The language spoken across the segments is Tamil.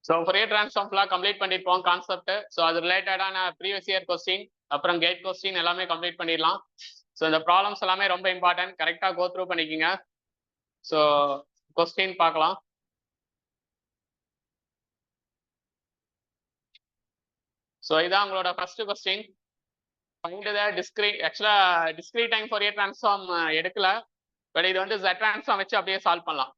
ஸோ ஃபோரியர் ட்ரான்ஸ்ஃபார்ம் ஃபுல்லாக கம்ப்ளீட் பண்ணியிருப்போம் கான்செப்ட். ஸோ அது ரிலேட்டடான ப்ரீவியஸ் இயர் கொஸ்டின் அப்புறம் கேட் கொஸ்டின் எல்லாமே கம்ப்ளீட் பண்ணிடலாம். ஸோ இந்த ப்ராப்ளம்ஸ் எல்லாமே ரொம்ப இம்பார்ட்டன்ட், கரெக்டாக கோ த்ரூ பண்ணிக்கோங்க. ஸோ கொஸ்டின் பார்க்கலாம். ஸோ இதான் உங்களோட first question. Find the discrete. ஆக்சுவலாக டிஸ்கிரீட் டைம் ஃபோரியர் ட்ரான்ஸ்ஃபார்ம் எடுக்கல, பட் இது வந்து Z ட்ரான்ஸ்ஃபார்ம் வச்சு அப்படியே சால்வ் பண்ணலாம்.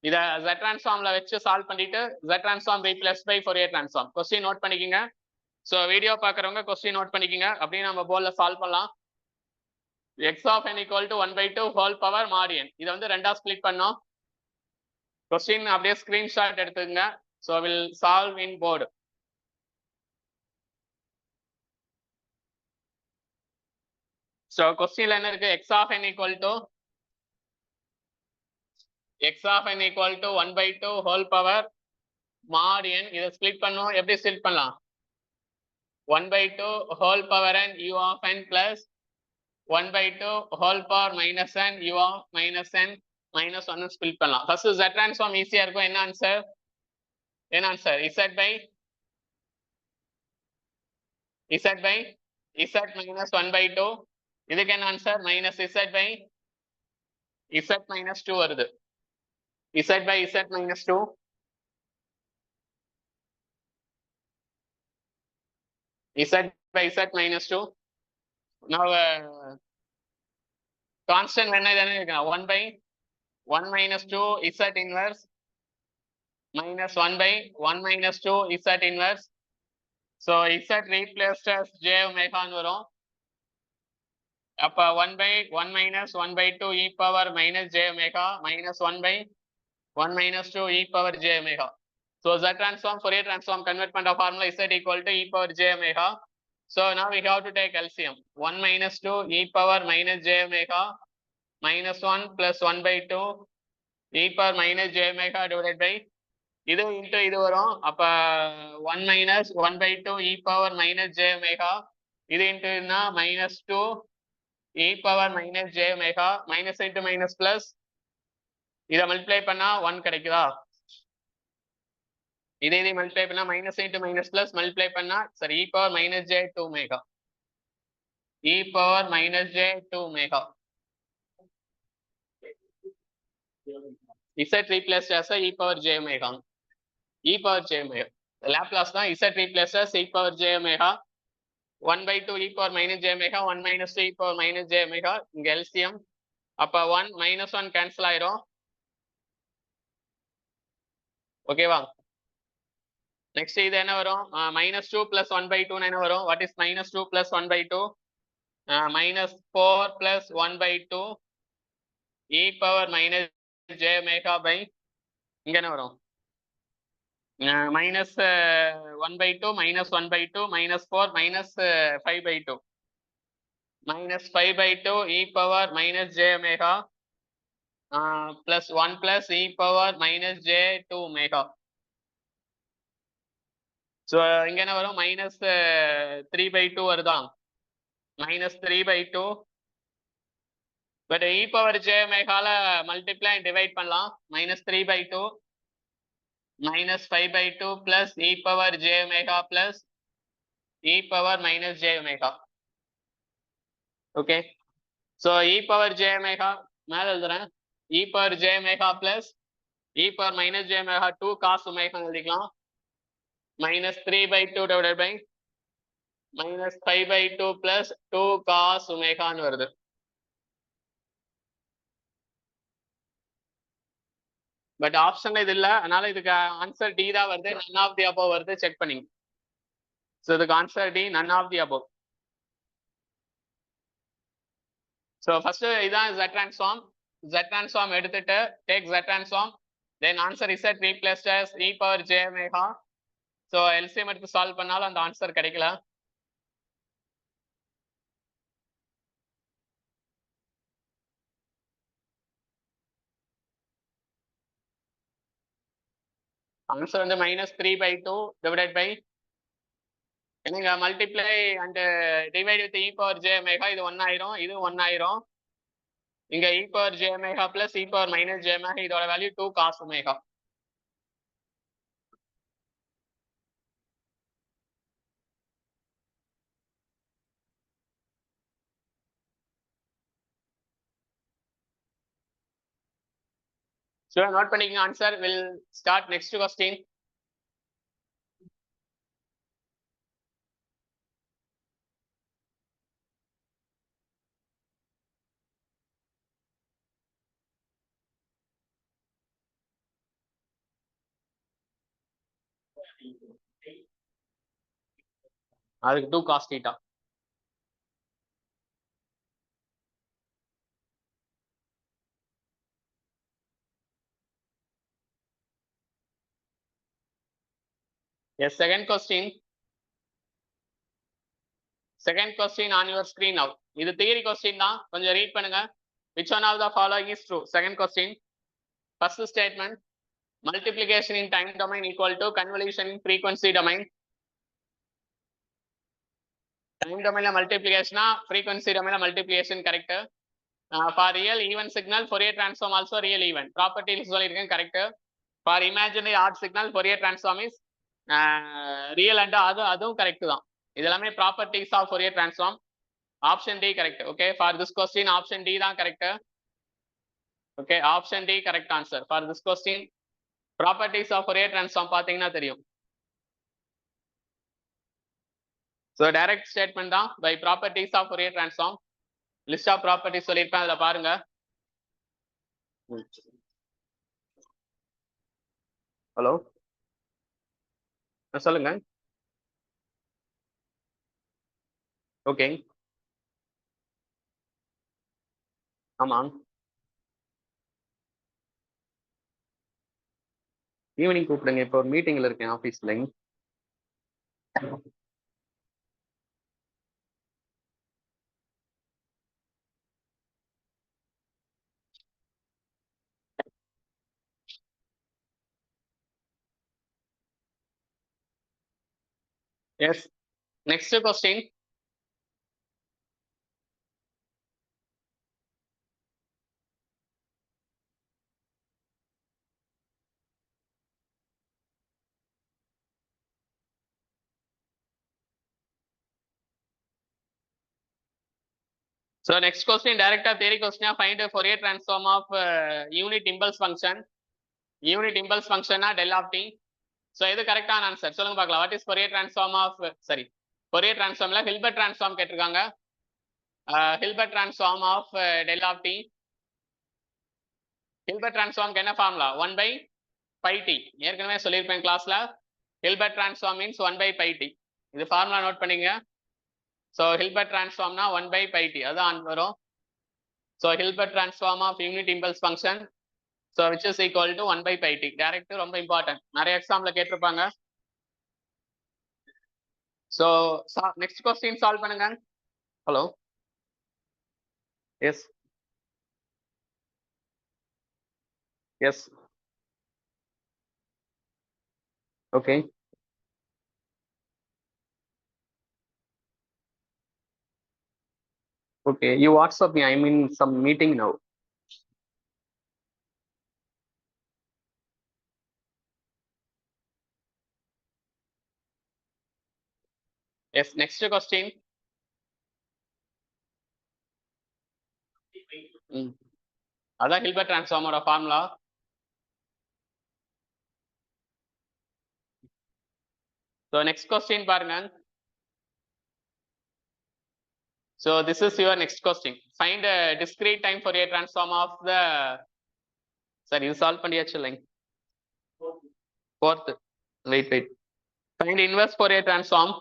இதை Z ட்ரான்ஸ்ஃபார்ம்ல வச்சு சால்வ் பண்ணிட்டு Z transform replace by Fourier transform. Question note பண்ணிக்கோங்க. ஸோ வீடியோ பார்க்குறவங்க கொஸ்டின் நோட் பண்ணிக்கோங்க, அப்படியே நம்ம போர்டில் சால்வ் பண்ணலாம். x of n equal to 1/2 whole power mod n. இதை வந்து ரெண்டா ஸ்பிளிட் பண்ணோம். கொஸ்டின் அப்படியே ஸ்கிரீன்ஷாட் எடுத்துக்கங்க. So will solve in board. So கொஸ்டின்ல என்ன இருக்கு? x of n equal to 1/2 whole power mod n. இதை ஸ்பிளிட் பண்ணோம். எப்படி ஸ்பிளிட் பண்ணலாம்? 1/2 whole power n u of n plus 1/2 whole power minus n u of minus n minus 1 split பண்ணலாம். ஃபர்ஸ்ட் Z ட்ரான்ஸ்ஃபார்ம் ஈஸியா இருக்கும். என்ன answer? Z by Z minus 1/2. இதுக்கு என்ன answer? Minus Z by Z minus 2 வருது. Z by Z minus 2. Z by Z minus 2. Now constant என்ன தானே இருக்கு? 1 by 1 minus 2 Z inverse minus 1 by 1 minus 2 Z inverse. So Z replaced as j omega வரும். அப்ப 1 by 1 minus 1/2 e power minus j omega minus 1 by 1 minus 2 e power j omega. So Z transform, Fourier transform convertment of formula Z equal to e power j omega. So now we have to take LCM. 1 minus 2 e power minus j omega minus 1 plus 1/2 e power minus j omega divided by இது into இது வரும். அப்ப 1 minus 1/2 e power minus j omega இது into minus 2 e power minus j omega minus into minus plus இதை மல்டிப்ளை பண்ணா 1 கிடைக்குதா? இதை மல்டிப்ளை பண்ணா minus into minus plus multiply பண்ணா சரி e power minus j 2 omega e power minus j 2 omega Z replaced as e power j omega e power j omega. Laplace தான் Z replaced as e power j omega 1/2 e power minus j omega 1 minus 2 e power minus j omega. இங்க LCM. அப்ப 1 minus 1 கேன்சல் ஆயிரும். ஓகேவா? நெக்ஸ்ட் இது என்ன வரும்? minus 2 plus 1/2 என்ன வரும்? What is minus 2 plus 1/2? minus 4 plus 1/2 e power minus j omega by இங்க என்ன வரும்? minus 1/2 minus 1/2 minus 4 minus 5/2 minus 5/2 e power minus j omega plus 1 plus e power minus j 2 omega. So இங்க என்ன வரும்? minus 3/2 வருதா? minus 3/2 but e power j omega multiply divide பண்ணலாம். minus 3/2 minus 5/2 plus e power j omega plus e power minus j omega. Okay, so e power j omega மேல எழுதுறேன். e power j omega plus e power minus j omega 2 cos omega எழுதிக்கலாம். minus 3/2 divided by minus 5/2 plus 2 cos omega வருது. பட் ஆப்ஷன்ல இது இல்ல, அதனால இதுக்கு ஆன்சர் டி தான் வருது. none of the above வருது, செக் பண்ணிங்க. ஸோ இதுக்கு answer D, none of the above. So first இதான் Z transform. Z transform எடுத்துட்டு take Z transform, then answer Z replaced as e power j omega. So LCM எடுத்து சால்வ் பண்ணாலும் அந்த ஆன்சர் கிடைக்கல. ஆன்சர் வந்து -3/2 divided by என்னங்க multiply and divide with e power j omega. இது 1 ஆயிரும், இது 1 ஆயிரும். இங்க e power j omega plus e power minus j omega இதோட value 2 cos omega. Sure, note பண்ணிக்கங்க answer. Will start next question. அதுக்கு 2 cos theta. Yes, second question. Second question on your screen now. இது theory question தான், கொஞ்சம் read பண்ணுங்க. Which one of the following is true? Second question. First statement, multiplication in time domain equal to convolution in frequency domain. Time domain multiplication, frequency domain multiplication correct. For real even signal, Fourier transform also real even. Property is correct. For imaginary odd signal, Fourier transform is real and அதுவும் correct தான். இதெல்லாமே properties of Fourier transform. Option D correct. Okay, for this question option D தான் correct. Okay, option D correct answer for this question. Properties of Fourier transform பாத்தீங்கன்னா தெரியும். So direct statement தான் by properties of Fourier transform. List of properties சொல்லிருப்பேன், அதுல பாருங்க. ஹலோ சொல்லுங்க. ஓகே, ஆமா. ஈவினிங் கூப்பிடுங்க, இப்போ ஒரு மீட்டிங்ல இருக்கேன் ஆபீஸ்ல. Yes, next question. So next question, direct or theory question, find a Fourier transform of unit impulse function. Unit impulse function del of t. So இது கரெக்டான ஆன்சர் சொல்லுங்க பார்க்கலாம். What is Fourier transform of Fourier transformல Hilbert transform கேட்டிருக்காங்க. Hilbert transform of del of t. Hilbert transform என்ன ஃபார்முலா? 1 by pi t. ஏற்கனவே சொல்லியிருப்பேன் கிளாஸ்ல. Hilbert transform means 1 by pi t. இது ஃபார்முலா நோட் பண்ணிக்கங்க. So Hilbert transform na 1 by pi t அதான் வரும். So Hilbert transform of unit impulse function, so which is equal to 1 by pi t. Direct ரொம்ப important, நிறைய எக்ஸாம்ல கேட்டிருப்பாங்க. So next question solve பண்ணுங்க. Hello, yes, yes, okay, okay, you WhatsApp me, I'm in some meeting now. Yes, next question. அதான் Hilbert transform ஓட ஃபார்முலா. So next question பாருங்க. So this is your next question. Find a discrete time Fourier transform of the, sorry, இது சால்வ் பண்ணியாச்சு இல்லைங்க. Fourth, wait. Find inverse Fourier transform.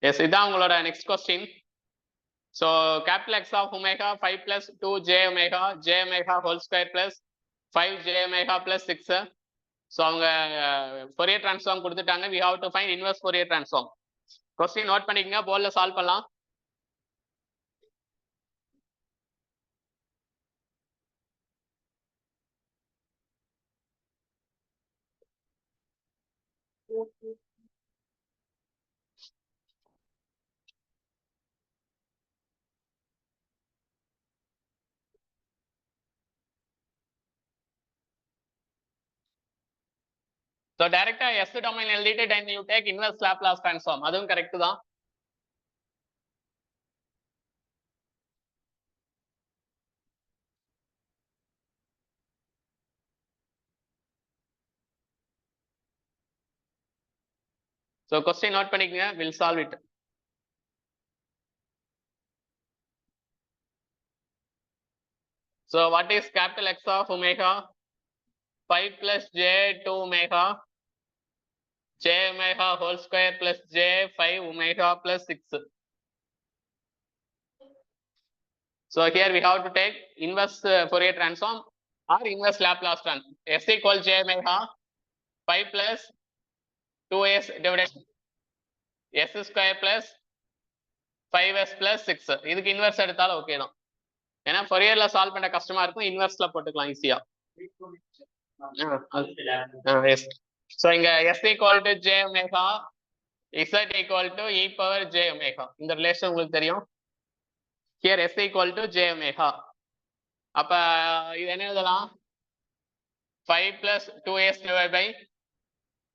Yes, இதான் உங்களோட next question. So capital X of omega 5 plus 2 j omega whole square plus 5 j omega plus 6. So அவங்க Fourier transform கொடுத்துட்டாங்க. We have to find inverse Fourier transform. Question note பண்ணிக்கங்க, போர்ட்ல சால்வ் பண்ணலாம். So direct S domain எழுதிட்டு then you take inverse Laplace transform. அதுவும் கரெக்ட் தான். So question note பண்ணிக்கங்க, we'll solve it. So what is capital X of omega? 5 plus j 2 omega, j omega whole square plus j 5 omega plus 6. So here we have to take inverse Fourier transform or inverse Laplace transform. S equal j omega 5 plus 2s divided s square plus 5s plus 6. இதுக்கு இன்வெர்ஸ் எடுத்தாலும் ஓகே தான். ஏன்னா ஃபோரியர்ல சால்வ் பண்ண கஷ்டமா இருக்கும், இன்வெர்ஸ்ல போட்டுக்கலாம் ஈஸியா. எஸ். ஸோ இங்க s equal to j omega, z equal to e power j omega. இந்த ரிலேஷன் உங்களுக்கு தெரியும். Here s equal to j omega. அப்ப இது என்ன எழுதலாம்? 5 plus 2s divided by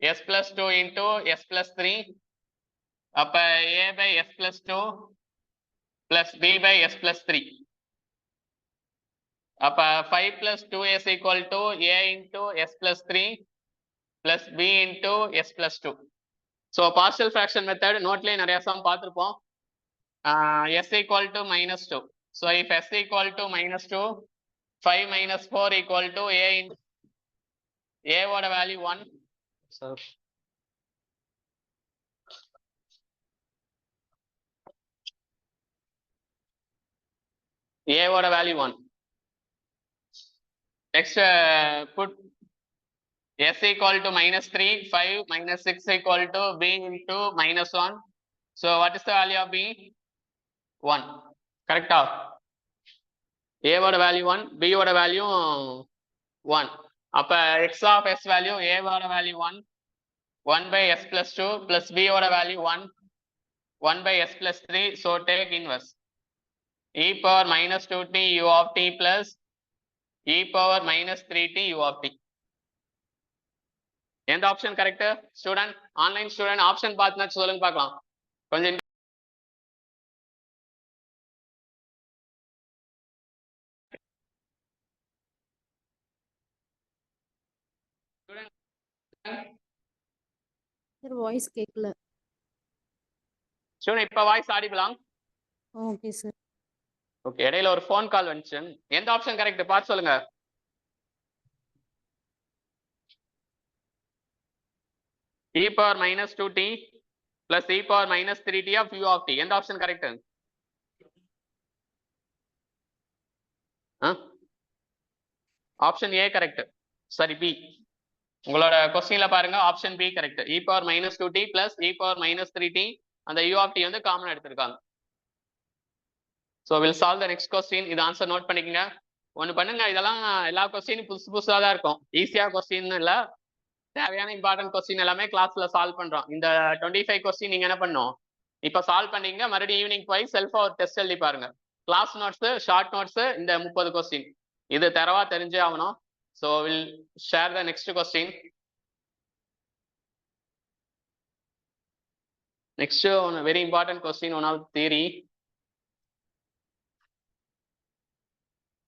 s plus 2 into s plus 3. அப்ப a by s plus 2 plus b by s plus 3. அப்ப 5 plus 2s equal to a into s plus 3 plus b into s plus 2. So partial fraction method நோட்லயே நிறைய சம் பார்த்திருப்போம். s equal to minus 2. So if s equal to minus 2, 5 minus 4 equal to a into a ஓட வேல்யூ 1. So a ஓட value 1. Next put s equal to minus 3, 5 minus 6 equal to b into minus 1. So what is the value of b? 1. Correct? A ஓட வேல்யூ 1, b ஓட வேல்யூ 1. அப்ப x of s value a ஓட value 1, 1 by s plus 2 plus b ஓட value 1, 1 by s plus 3. So take inverse. E power minus 2t u of t plus e power minus 3t u of t. எந்த option correct? Student, online student option பார்த்துனா சொல்லுங்க பார்க்கலாம். கொஞ்சம் சார் வாய்ஸ் கேட்கல. ஸ்டூடெண்ட் இப்ப வாய்ஸ் ஆடிபிளா? Okay sir. ஓகே, இடையில ஒரு ஃபோன் கால் வந்துச்சு. எந்த ஆப்ஷன் கரெக்ட் பார்த்து சொல்லுங்க. e power minus 2t plus e power minus 3t of u of t. எந்த option correct? Option A correct. சரி, பி. உங்களோட கொஸ்டின்ல பாருங்க, option B correct. e power minus 2t plus e power minus 3t, அந்த u of t வந்து காமன் எடுத்திருக்காங்க. So we'll solve the next question. இது ஆன்சர் நோட் பண்ணிக்கங்க. ஒன்னு பண்ணுங்க, இதெல்லாம் எல்லா கொஸ்டினும் புதுசு புதுசா தான் இருக்கும். ஈஸியா கொஸ்டின் இல்ல, தேவையான இம்பார்ட்டன்ட் கொஸ்டின் எல்லாமே கிளாஸ்ல சால்வ் பண்றோம். இந்த 25 கொஸ்டின் நீங்க என்ன பண்ணும், இப்ப சால்வ் பண்ணீங்க, மறுபடியும் ஈவினிங் போய் செல்ஃபா ஒரு டெஸ்ட் எழுதி பாருங்க. கிளாஸ் நோட்ஸ், ஷார்ட் நோட்ஸ், இந்த 30 கொஸ்டின் இது தரவா தெரிஞ்சே ஆகணும். So we'll share the next question. Next one, a very important question on our theory.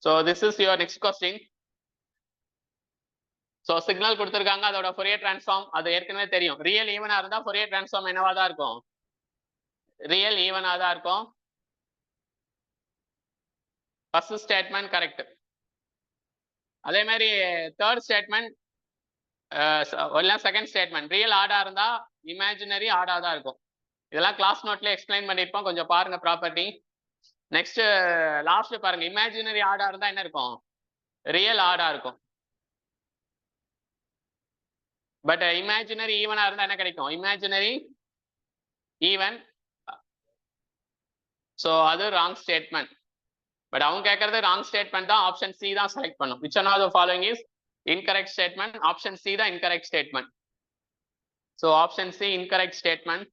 So this is your next question. So signal கொடுத்திருக்காங்க, அதோட ஃபோரியர் டிரான்ஸ்ஃபார்ம் அது ஏற்கனவே தெரியும். ரியல் ஈவனா இருந்தா ஃபோரியர் டிரான்ஸ்ஃபார்ம் என்னவா தான் இருக்கும்? ரியல் ஈவனா தான் இருக்கும். First statement correct. அதே மாதிரி தேர்ட் ஸ்டேட்மெண்ட் இல்ல செகண்ட் ஸ்டேட்மெண்ட் ரியல் ஆடா இருந்தா இமேஜினரி ஆடா தான் இருக்கும். இதெல்லாம் கிளாஸ் நோட்ல எக்ஸ்பிளைன் பண்ணிருப்போம், கொஞ்சம் பாருங்க ப்ராப்பர்ட்டி. நெக்ஸ்ட் லாஸ்ட் பாருங்க, இமேஜினரி ஆடா இருந்தா என்ன இருக்கும்? ரியல் ஆடா இருக்கும். பட் இமேஜினரி ஈவனா இருந்தா என்ன கிடைக்கும்? Imaginary even. ஸோ அது ராங் ஸ்டேட்மெண்ட். பட் அவங்க கேட்கறது ராங் ஸ்டேட்மெண்ட் தான், ஆப்ஷன் சி தான் செலக்ட் பண்ணும். which one of the following is incorrect statement? Option C தான் incorrect statement. So option C incorrect statement.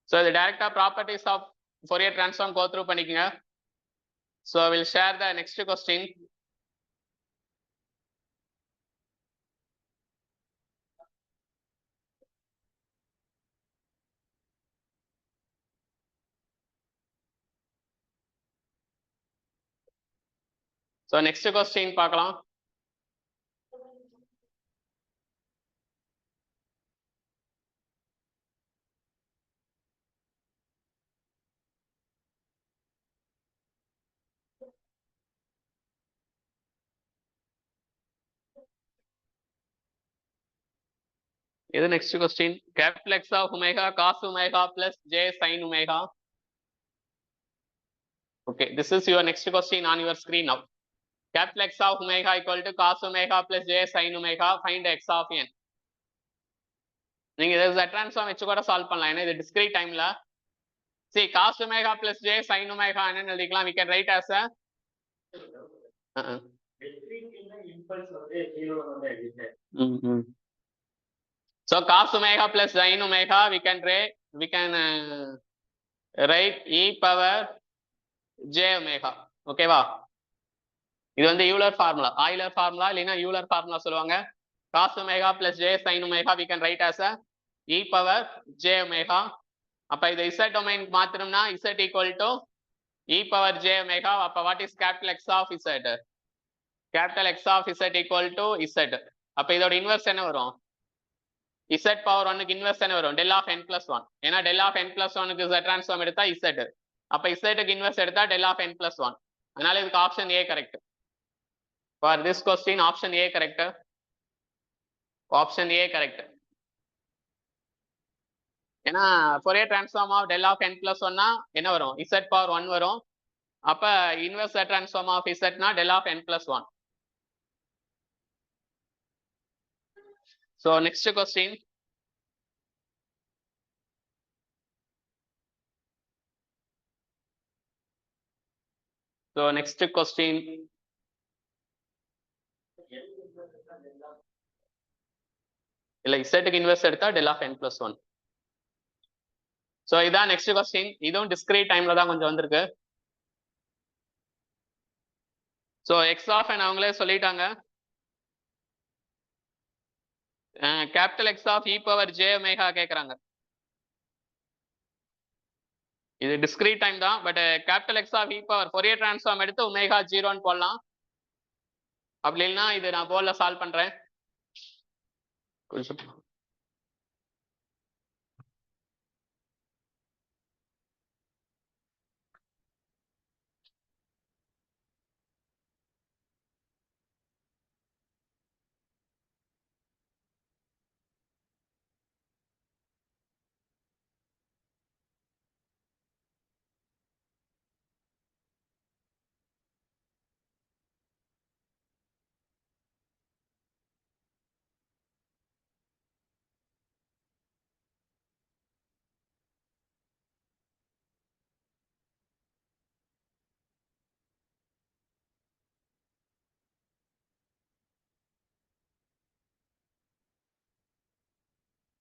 So இது டைரக்டா properties of Fourier transform go through பண்ணிக்கங்க. So will share the next question. So next question பார்க்கலாம். இது next question. Capital X of omega cos omega plus j sin omega. Okay, this is your next question on your screen now. Capital X of omega equal to cos omega plus j sin omega. Find x of n. நீங்க இதை ட்ரான்ஸ்ஃபார்ம் வச்சு கூட சால்வ் பண்ணலாம். ஏன்னா இது டிஸ்கிரீட் டைம்ல see cos omega plus j sin omega என்னன்னு எழுதிக்கலாம். we can write as a so cos omega plus sin omega we can write e power j omega. ஓகேவா? இது வந்து யூலர் ஃபார்முலா, ஆயிலர் ஃபார்முலா இல்லைன்னா யூலர் ஃபார்முலா சொல்லுவாங்க. cos omega plus j sin omega we can write as a e power j omega. அப்ப இதை z domain மாத்திரம்னா z equal to e power j omega. அப்ப what is capital X of z? capital X of z equal to z. அப்ப இதோட இன்வெர்ஸ் என்ன வரும்? z power 1க்கு இன்வெர்ஸ் என்ன வரும்? del of n plus 1. ஏன்னா del of n plus 1க்கு z டிரான்ஸ்ஃபார்ம் எடுத்தா z. அப்ப z-க்கு இன்வெர்ஸ் எடுத்தா del of n plus 1. அதனால இதுக்கு option A correct. For this question option A correct. Option A correct. ஏன்னா Fourier transform of del of n plus 1 என்ன வரும்? z power 1 வரும். அப்ப inverse transform of z னா del of n plus 1. So next question. So next question. இல்ல z-க்கு இன்வெர்ஸ் எடுத்தா del of n plus 1. So இதான் next question. இதுவும் discrete timeல தான் கொஞ்சம் வந்திருக்கு. So x of n அவங்களே சொல்லிட்டாங்க. capital X of e power j omega கேக்குறாங்க. இது discrete time தான், but capital X of e power Fourier transform எடுத்து omega 0ன்னு போடலாம். அப்படி இல்லைன்னா இது நான் போர்டில் சால்வ் பண்றேன்.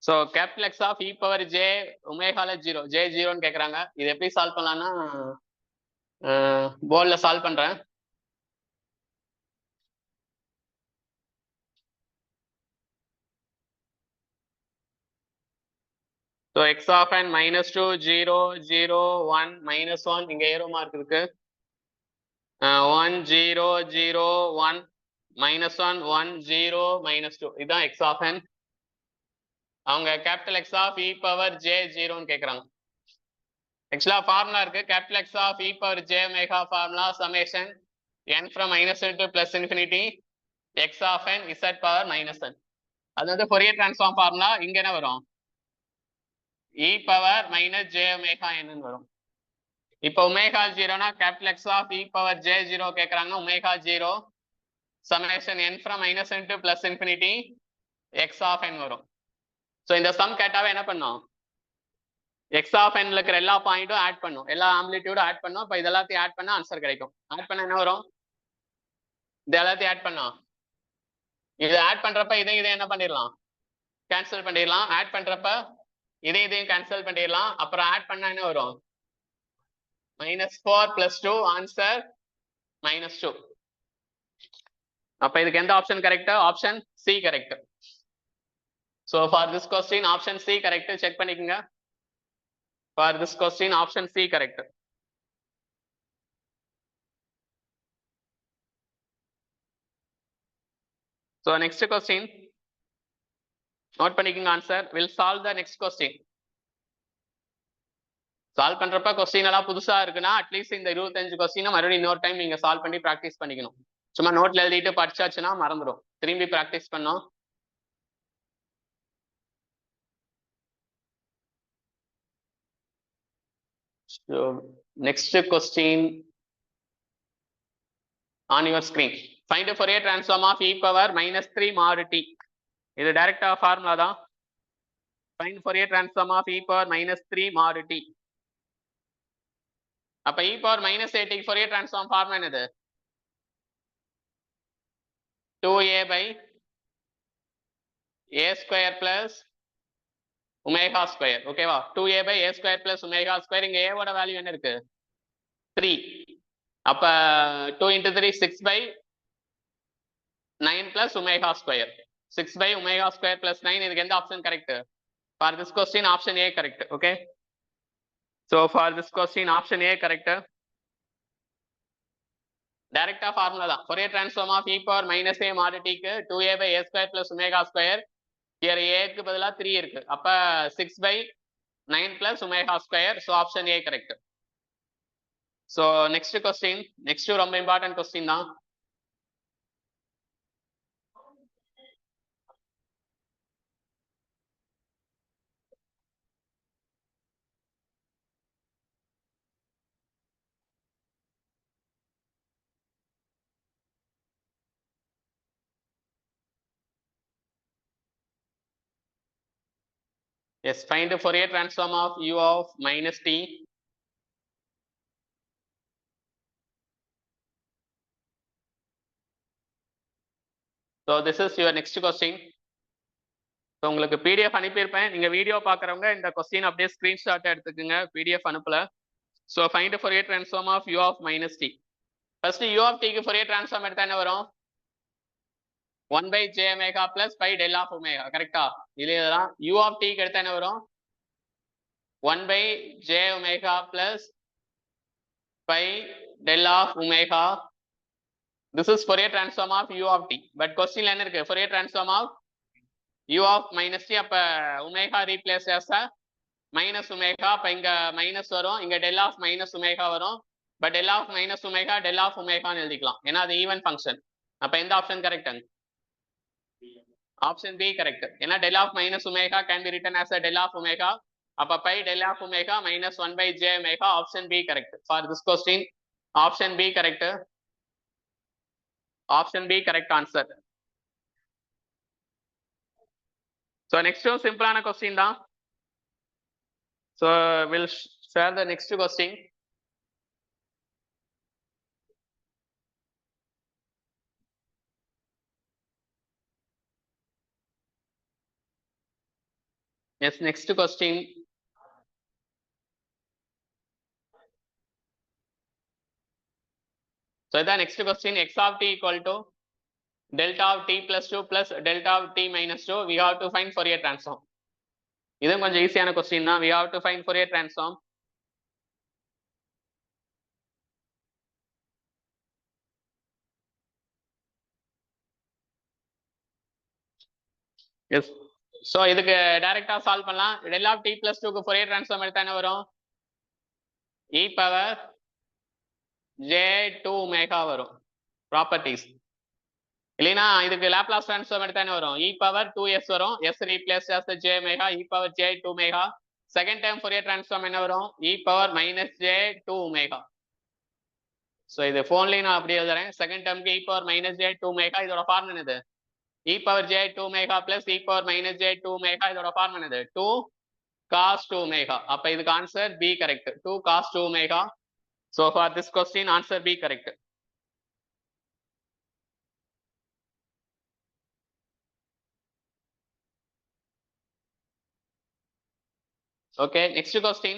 So capital X of e power j ஒமேகால 0 ஜே 0ன்னு கேட்குறாங்க. இது எப்படி சால்வ் பண்ணலாம்னா போர்டில் சால்வ் பண்ணுறேன். ஸோ எக்ஸ் ஆஃப் n -2 0 0 1 -1 இங்கே ஏரோ மார்க் இருக்கு. 1 0 0 1 -1 1 0 -2 இதுதான் எக்ஸ் ஆஃப் n. அவங்க capital X of e power j 0ன்னு கேட்குறாங்க. ஆக்சுவலா ஃபார்முலா இருக்கு. Capital X of e power j omega formula summation n from -n to +∞ x of n z power -n. அது வந்து ஃபோரியர் டிரான்ஸ்ஃபார்ம் ஃபார்முலா. இங்க என்ன வரும்? e power minus j omega n வரும். இப்போ ஒமேகா 0னா capital X of e power j 0 கேட்குறாங்க. Omega 0 summation n from -n to +∞ x of n வரும். ஸோ இந்த சம் கேட்டாவே என்ன பண்ணோம்? எக்ஸ் ஆஃப் என்ல இருக்கிற எல்லா பாயிண்ட்டும் ஆட் பண்ணும், எல்லா ஆம்பிளிட்யூடும் ஆட் பண்ணும். இப்போ இதெல்லாத்தையும் ஆட் பண்ணா ஆன்சர் கிடைக்கும். ஆட் பண்ண என்ன வரும்? இது எல்லாத்தையும் ஆட் பண்ணோம். இது ஆட் பண்றப்ப இதையும் என்ன பண்ணிடலாம்? கேன்சல் பண்ணிடலாம். ஆட் பண்றப்ப இதையும் கேன்சல் பண்ணிடலாம். அப்புறம் ஆட் பண்ணா என்ன வரும்? -4 + 2 ஆன்சர் -2. அப்ப இதுக்கு எந்த option correct? Option C correct. So for this question option C correct. Check பண்ணிக்கோங்க. For this question option C correct. So next question, note பண்ணிக்கங்க answer. We'll solve the next question. Solve பண்றப்ப கொஸ்டின் எல்லாம் புதுசா இருக்குன்னா அட்லீஸ்ட் இந்த 25 கொஸ்டினை மறுபடியும் இன்னொரு டைம் நீங்க சால்வ் பண்ணி ப்ராக்டிஸ் பண்ணிக்கணும். சும்மா நோட்ல எழுதிட்டு படிச்சாச்சுன்னா மறந்துடும். திரும்பி ப்ராக்டிஸ் பண்ணோம். So next question on your screen. Find the Fourier transform of e power -3 mod t. இது டைரக்டா ஃபார்முலா தான். Find Fourier transform of e power -3 mod t. அப்ப e power -8 Fourier transform formula என்னது? 2a by a square plus omega square. ஓகேவா? 2a by a square plus omega square. இங்க a ஓட வேல்யூ என்ன இருக்கு? 3. அப்ப 2 into 3 6 by 9 plus omega square. 6 by omega square plus 9. இதுக்கு எந்த option correct? For this question option A correct. Okay, so for this question option A correct. Direct formula தான். Fourier transform of e power -a mod t க்கு 2a by a square plus omega square. Here a க்கு பதிலா 3 இருக்கு. அப்ப 6 by 9 plus omega square. So option A correct. So next question, next ரொம்ப important question தான். Yes, find the Fourier transform of u of -t. So this is your next question. So உங்களுக்கு PDF அனுப்பியிருப்பேன். நீங்க வீடியோ பார்க்குறவங்க இந்த கொஸ்டின் அப்படியே ஸ்கிரீன்ஷாட் எடுத்துக்கோங்க. PDF அனுப்பல. So find the Fourier transform of u of -t. First u of t க்கு Fourier transform எடுத்தா என்ன வரும்? 1 by j omega plus pi del of omega. கரெக்டா? இதுதான் u of t க்கு எடுத்தா என்ன வரும்? 1 by j omega plus pi del of omega. This is Fourier transform of u of t. But question என்ன இருக்கு? Fourier transform of u of -t. அப்ப omega replace as minus omega. அப்ப இங்க மைனஸ் வரும், இங்க del of minus omega வரும். But del of minus omega del of omega ன்னு எழுதிக்கலாம். ஏன்னா அது ஈவன் ஃபங்க்ஷன். அப்ப எந்த option correct? Option B correct. ஏன்னா del of minus omega can be written as a del of omega. அப்ப pi del of omega minus 1 by j omega. Option B correct. For this question option B correct. Option B correct answer. So next one simple question தான். So we'll share the next question. Yes, next question. So the next question, x of t equal to delta of t plus 2 plus delta of t minus 2. We have to find Fourier transform. இதுவும் கொஞ்சம் ஈஸியான கொஸ்டின் தான். We have to find Fourier transform. Yes. So இதுக்கு டைரக்டா சால்வ் பண்ணலாம். del of t plus 2 க்கு Fourier transform எடுத்தா என்ன வரும்? e power j2 omega வரும். ப்ராப்பர்ட்டிஸ். இல்லைனா இதுக்கு லாப்லாஸ் ட்ரான்ஸ்ஃபார்ம் எடுத்தா என்ன வரும்? e power 2s வரும். s replace as j omega, e power j2 omega. Second time Fourier transform என்ன வரும்? e power minus j2 omega. So இது ஃபோன்லேயும் நான் அப்படியே எழுதுறேன். செகண்ட் டேர்முக்கு e power minus j2 omega. இதோட ஃபார்ம் என்னது? e power j2 omega plus e power minus j2 omega. இதோட ஃபார்ம் என்னது? 2 cos 2 omega. அப்ப இதுக்கு answer B correct. 2 cos 2 omega. So for this question answer B correct. Okay, next question.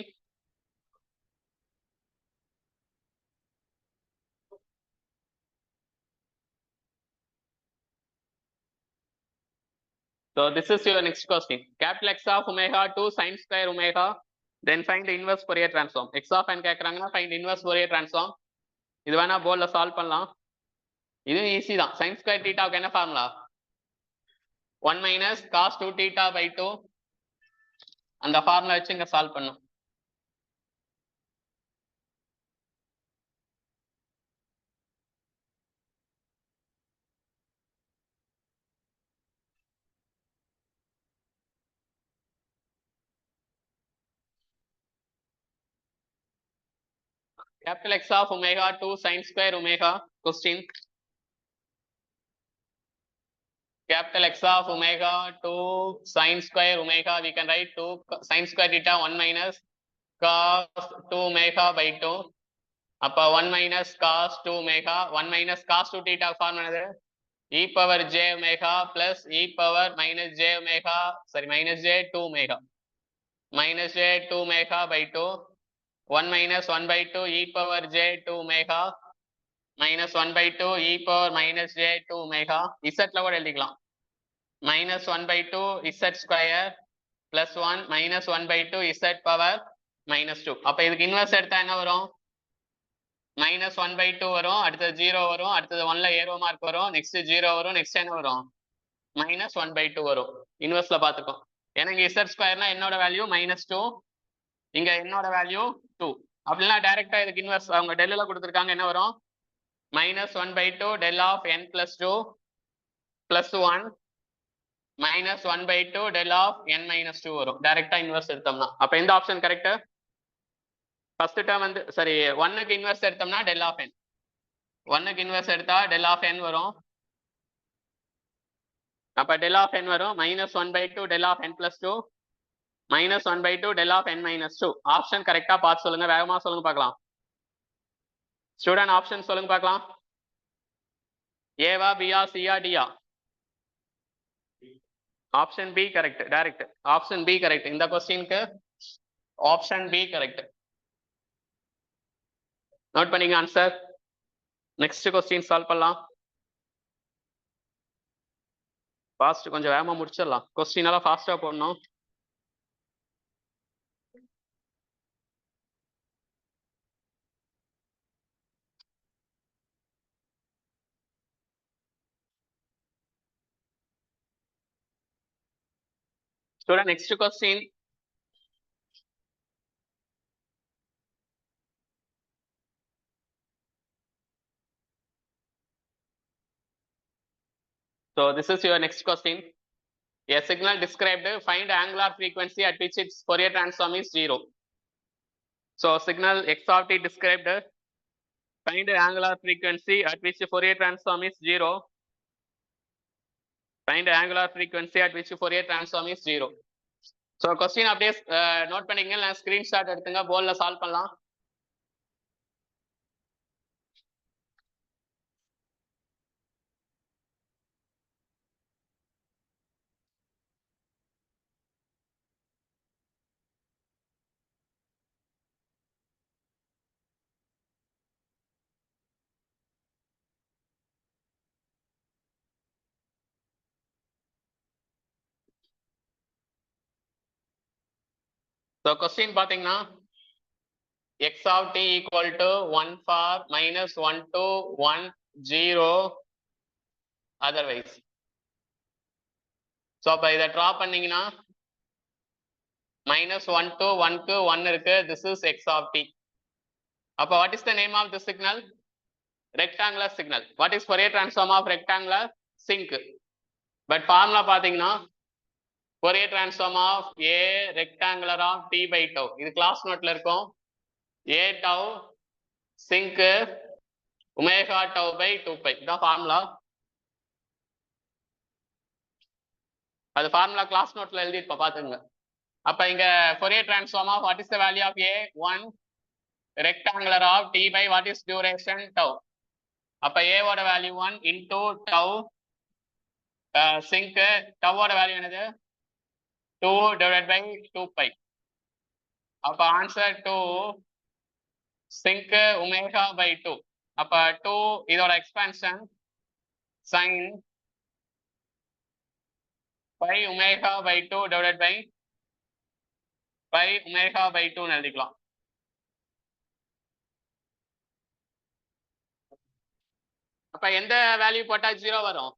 So this is your next question. Capital X of omega 2 sin square omega. Then find the inverse Fourier transform. X of n கேக்குறாங்கன்னா find inverse Fourier transform. இது வேணா போர்ட்ல சால்வ் பண்ணலாம். இது ஈஸி தான். sin square theta க்கு என்ன formula? 1 minus cos 2 theta by 2 அந்த ஃபார்முலா வச்சு இங்க சால்வ் பண்ணும். Capital X of omega 2 sin square omega. Question. Capital X of omega 2 sin square omega. We can write 2 sin square theta 1 minus cos 2 omega by 2. அப்ப 1 minus cos 2 omega 1 minus cos 2 theta form என்னது? e power j omega plus e power minus j omega sorry minus j 2 omega minus j 2 omega by 2 1 minus 1 by 2 e power j 2 omega minus 1 by 2 e power minus j 2 omega z ல கூட எழுதிக்கலாம் minus 1 by 2 z square plus 1 minus 1 by 2 z power minus 2. அப்ப இதுக்கு இன்வெர்ஸ் எடுத்தா என்ன வரும்? minus 1 by 2 வரும், அடுத்தது 0 வரும், அடுத்தது 1ல ஏரோ மார்க் வரும், நெக்ஸ்ட் 0 வரும், நெக்ஸ்ட் என்ன வரும்? minus 1 by 2 வரும். இன்வெர்ஸ்ல பாத்துக்கோ. ஏன்னா இங்க z ஸ்கொயர்னா என்னோட வேல்யூ minus 2, இங்க என்னோட வேல்யூ 2. அப்படின்னா டைரக்டா இதுக்கு இன்வெர்ஸ் அவங்க டெல்ல கொடுத்துருக்காங்க, என்ன வரும்? minus 1 by 2 del of n plus 2 plus 1 minus 1 by 2 del of n minus 2 வரும். டைரக்டா இன்வெர்ஸ் எடுத்தோம்னா அப்ப எந்த ஆப்ஷன் கரெக்ட்? ஃபர்ஸ்ட் டேர்ம் வந்து சரி 1க்கு இன்வெர்ஸ் எடுத்தோம்னா del of n, 1க்கு இன்வெர்ஸ் எடுத்தா del of n வரும். அப்ப del of n வரும் minus 1 by 2 del of n plus 2 minus 1 by 2 del of n minus 2. Option கரெக்டா பார்த்து சொல்லுங்க, வேகமா சொல்லுங்க பார்க்கலாம். ஸ்டூடெண்ட் ஆப்ஷன் சொல்லுங்க பார்க்கலாம். ஏவா பியா சியா டியா? Option B correct, direct option B correct. இந்த क्वेश्चनக்கு ஆப்ஷன் பி கரெக்ட். நோட் பண்ணிங்க ஆன்சர். நெக்ஸ்ட் क्वेश्चन சால்வ் பண்ணலாம். ஃபாஸ்ட் கொஞ்சம் வேகமா முடிச்சிடலாம். क्वेश्चन எல்லாம் ஃபாஸ்டா போடணும். Student, next question. So this is your next question. A signal described, find angular frequency at which its Fourier transform is 0. So signal x of t described, find angular frequency at which Fourier transform is 0. Find angular frequency at which Fourier transform is 0. So question அப்படியே நோட் பண்ணிக்கங்க, நான் ஸ்கிரீன்ஷாட் எடுத்துங்க, போர்ட்ல சால்வ் பண்ணலாம். So question பாத்தீங்கன்னா x of t equal to 1 for minus 1 to 1 0 otherwise. So அப்ப இதை ட்ரா பண்ணீங்கன்னா minus 1 to 1க்கு 1 இருக்கு. This is x of t. அப்ப what is the name of this signal? Rectangular signal. What is Fourier transform of rectangular? Sinc. But formula பாத்தீங்கன்னா Fourier transform of a rectangular of t by tau. இது கிளாஸ் நோட்ல இருக்கும். a tau sinc omega tau by 2 pi. இதான் ஃபார்முலா. அது ஃபார்முலா கிளாஸ் நோட்ல எழுதிருப்போம் பாத்துங்க. அப்ப இங்க Fourier transform of what is the value of a? 1 rectangular of t by what is duration? Tau. அப்ப a ஓட value 1 into tau sinc tau ஓட வேல்யூ என்னது? 2 divided by 2 pi. அப்ப ஆன்சர் 2 sinc omega by 2. அப்ப 2 இதோட expansion sin pi omega by 2 divided by pi omega by 2 ன்னு எழுதிக்கலாம். அப்ப எந்த வேல்யூ போட்டா 0 வரும்?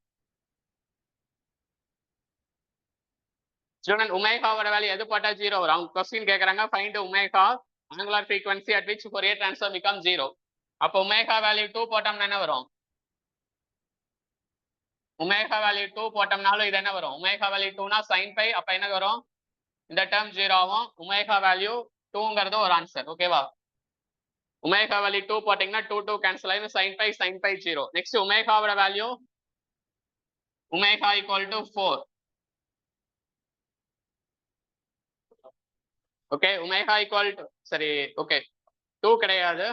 ஸ்டூடெண்ட் ஒமேகாவோட வேல்யூ எது போட்டா 0 வரும்? அவங்க கொஸ்டின் கேக்குறாங்க find omega angular frequency at which Fourier transform become 0. அப்போ ஒமேகா வேல்யூ 2 போட்டோம்னா என்ன வரும்? ஒமேகா வேல்யூ 2 போட்டோம்னாலும் இது என்ன வரும்? ஒமேகா வேல்யூ 2னா sin பை, அப்ப என்ன வரும்? இந்த டேர்ம் 0 ஆகும். ஒமேகா வேல்யூ 2ங்கிறது ஒரு ஆன்சர். ஓகேவா? ஒமேகா வேல்யூ 2 போட்டீங்கன்னா 2 2 கேன்சல் ஆயிடும். sin pi 0. நெக்ஸ்ட் ஒமேகாவோட value omega equal to 4. Okay, omega equal to சரி ஓகே 2 கிடையாது,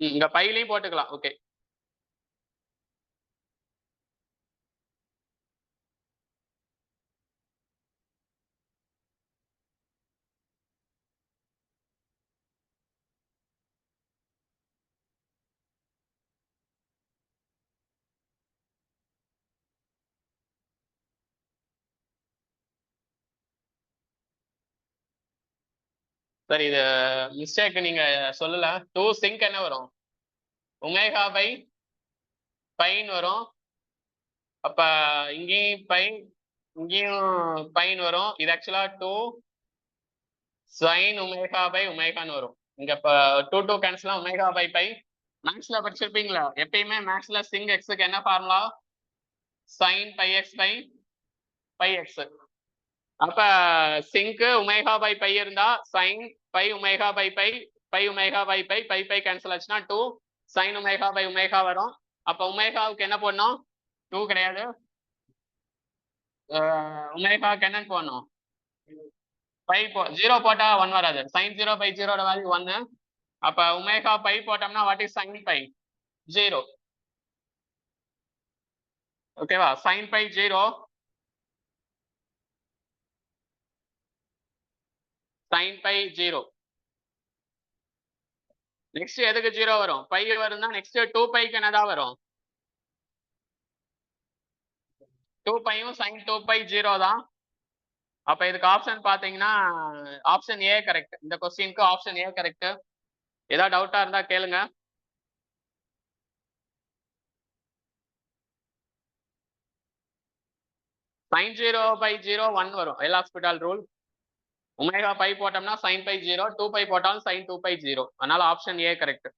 இங்க பைலையும் போட்டுக்கலாம். ஓகே, சரி இது மிஸ்டேக் நீங்க சொல்லல. 2 சிங்க் என்ன வரும்? ஒமேகா பை பைன்னு வரும். அப்ப இங்கேயும் பை இங்கேயும் பைன் வரும். இது ஆக்சுவலா 2 sin ஒமேகா பை ஒமேகான்னு வரும். இங்க இப்ப 2 2 கேன்சல் ஒமேகா பை பை. மேக்ஸ்ல படிச்சிருப்பீங்களா? எப்பயுமே மேக்ஸ்ல சிங் எக்ஸுக்கு என்ன formula? sin pi x by pi x. அப்ப சிங்க் ஒமேகா பை பை இருந்தா sin pi omega by pi by omega by pi pi pi cancel ஆச்சுன்னா 2 sin ஒமேகா பை ஒமேகா வரும். அப்ப ஒமேகாவுக்கு என்ன போடணும்? 2 கிடையாது, ஒமேகாவுக்கு என்னன்னு போடணும்? பை 0 போட்டா 1 வராது. sin 0 pi 0 value 1. அப்ப ஒமேகா பை போட்டோம்னா வாட் இஸ் sin பை? 0. ஓகேவா? sin pi 0, sin pi 0. Next எதுக்கு 0 வரும்? பை வரும்னா நெக்ஸ்ட் 2 பைக்கு என்னதான் வரும்? 2 பையும் sin 2 பை 0 தான். அப்ப இதுக்கு ஆப்ஷன் பாத்தீங்கன்னா ஆப்ஷன் ஏ கரெக்ட். இந்த கொஸ்டினுக்கு ஆப்ஷன் ஏ கரெக்ட். ஏதாவது டவுட்டா இருந்தா கேளுங்க. sin 0 பை 0 1 வரும். L Hospital rule. Omega pi போட்டோம்னா sin பை 0, 2 பை போட்டாலும் sin 2 பை 0. அதனால option A correct.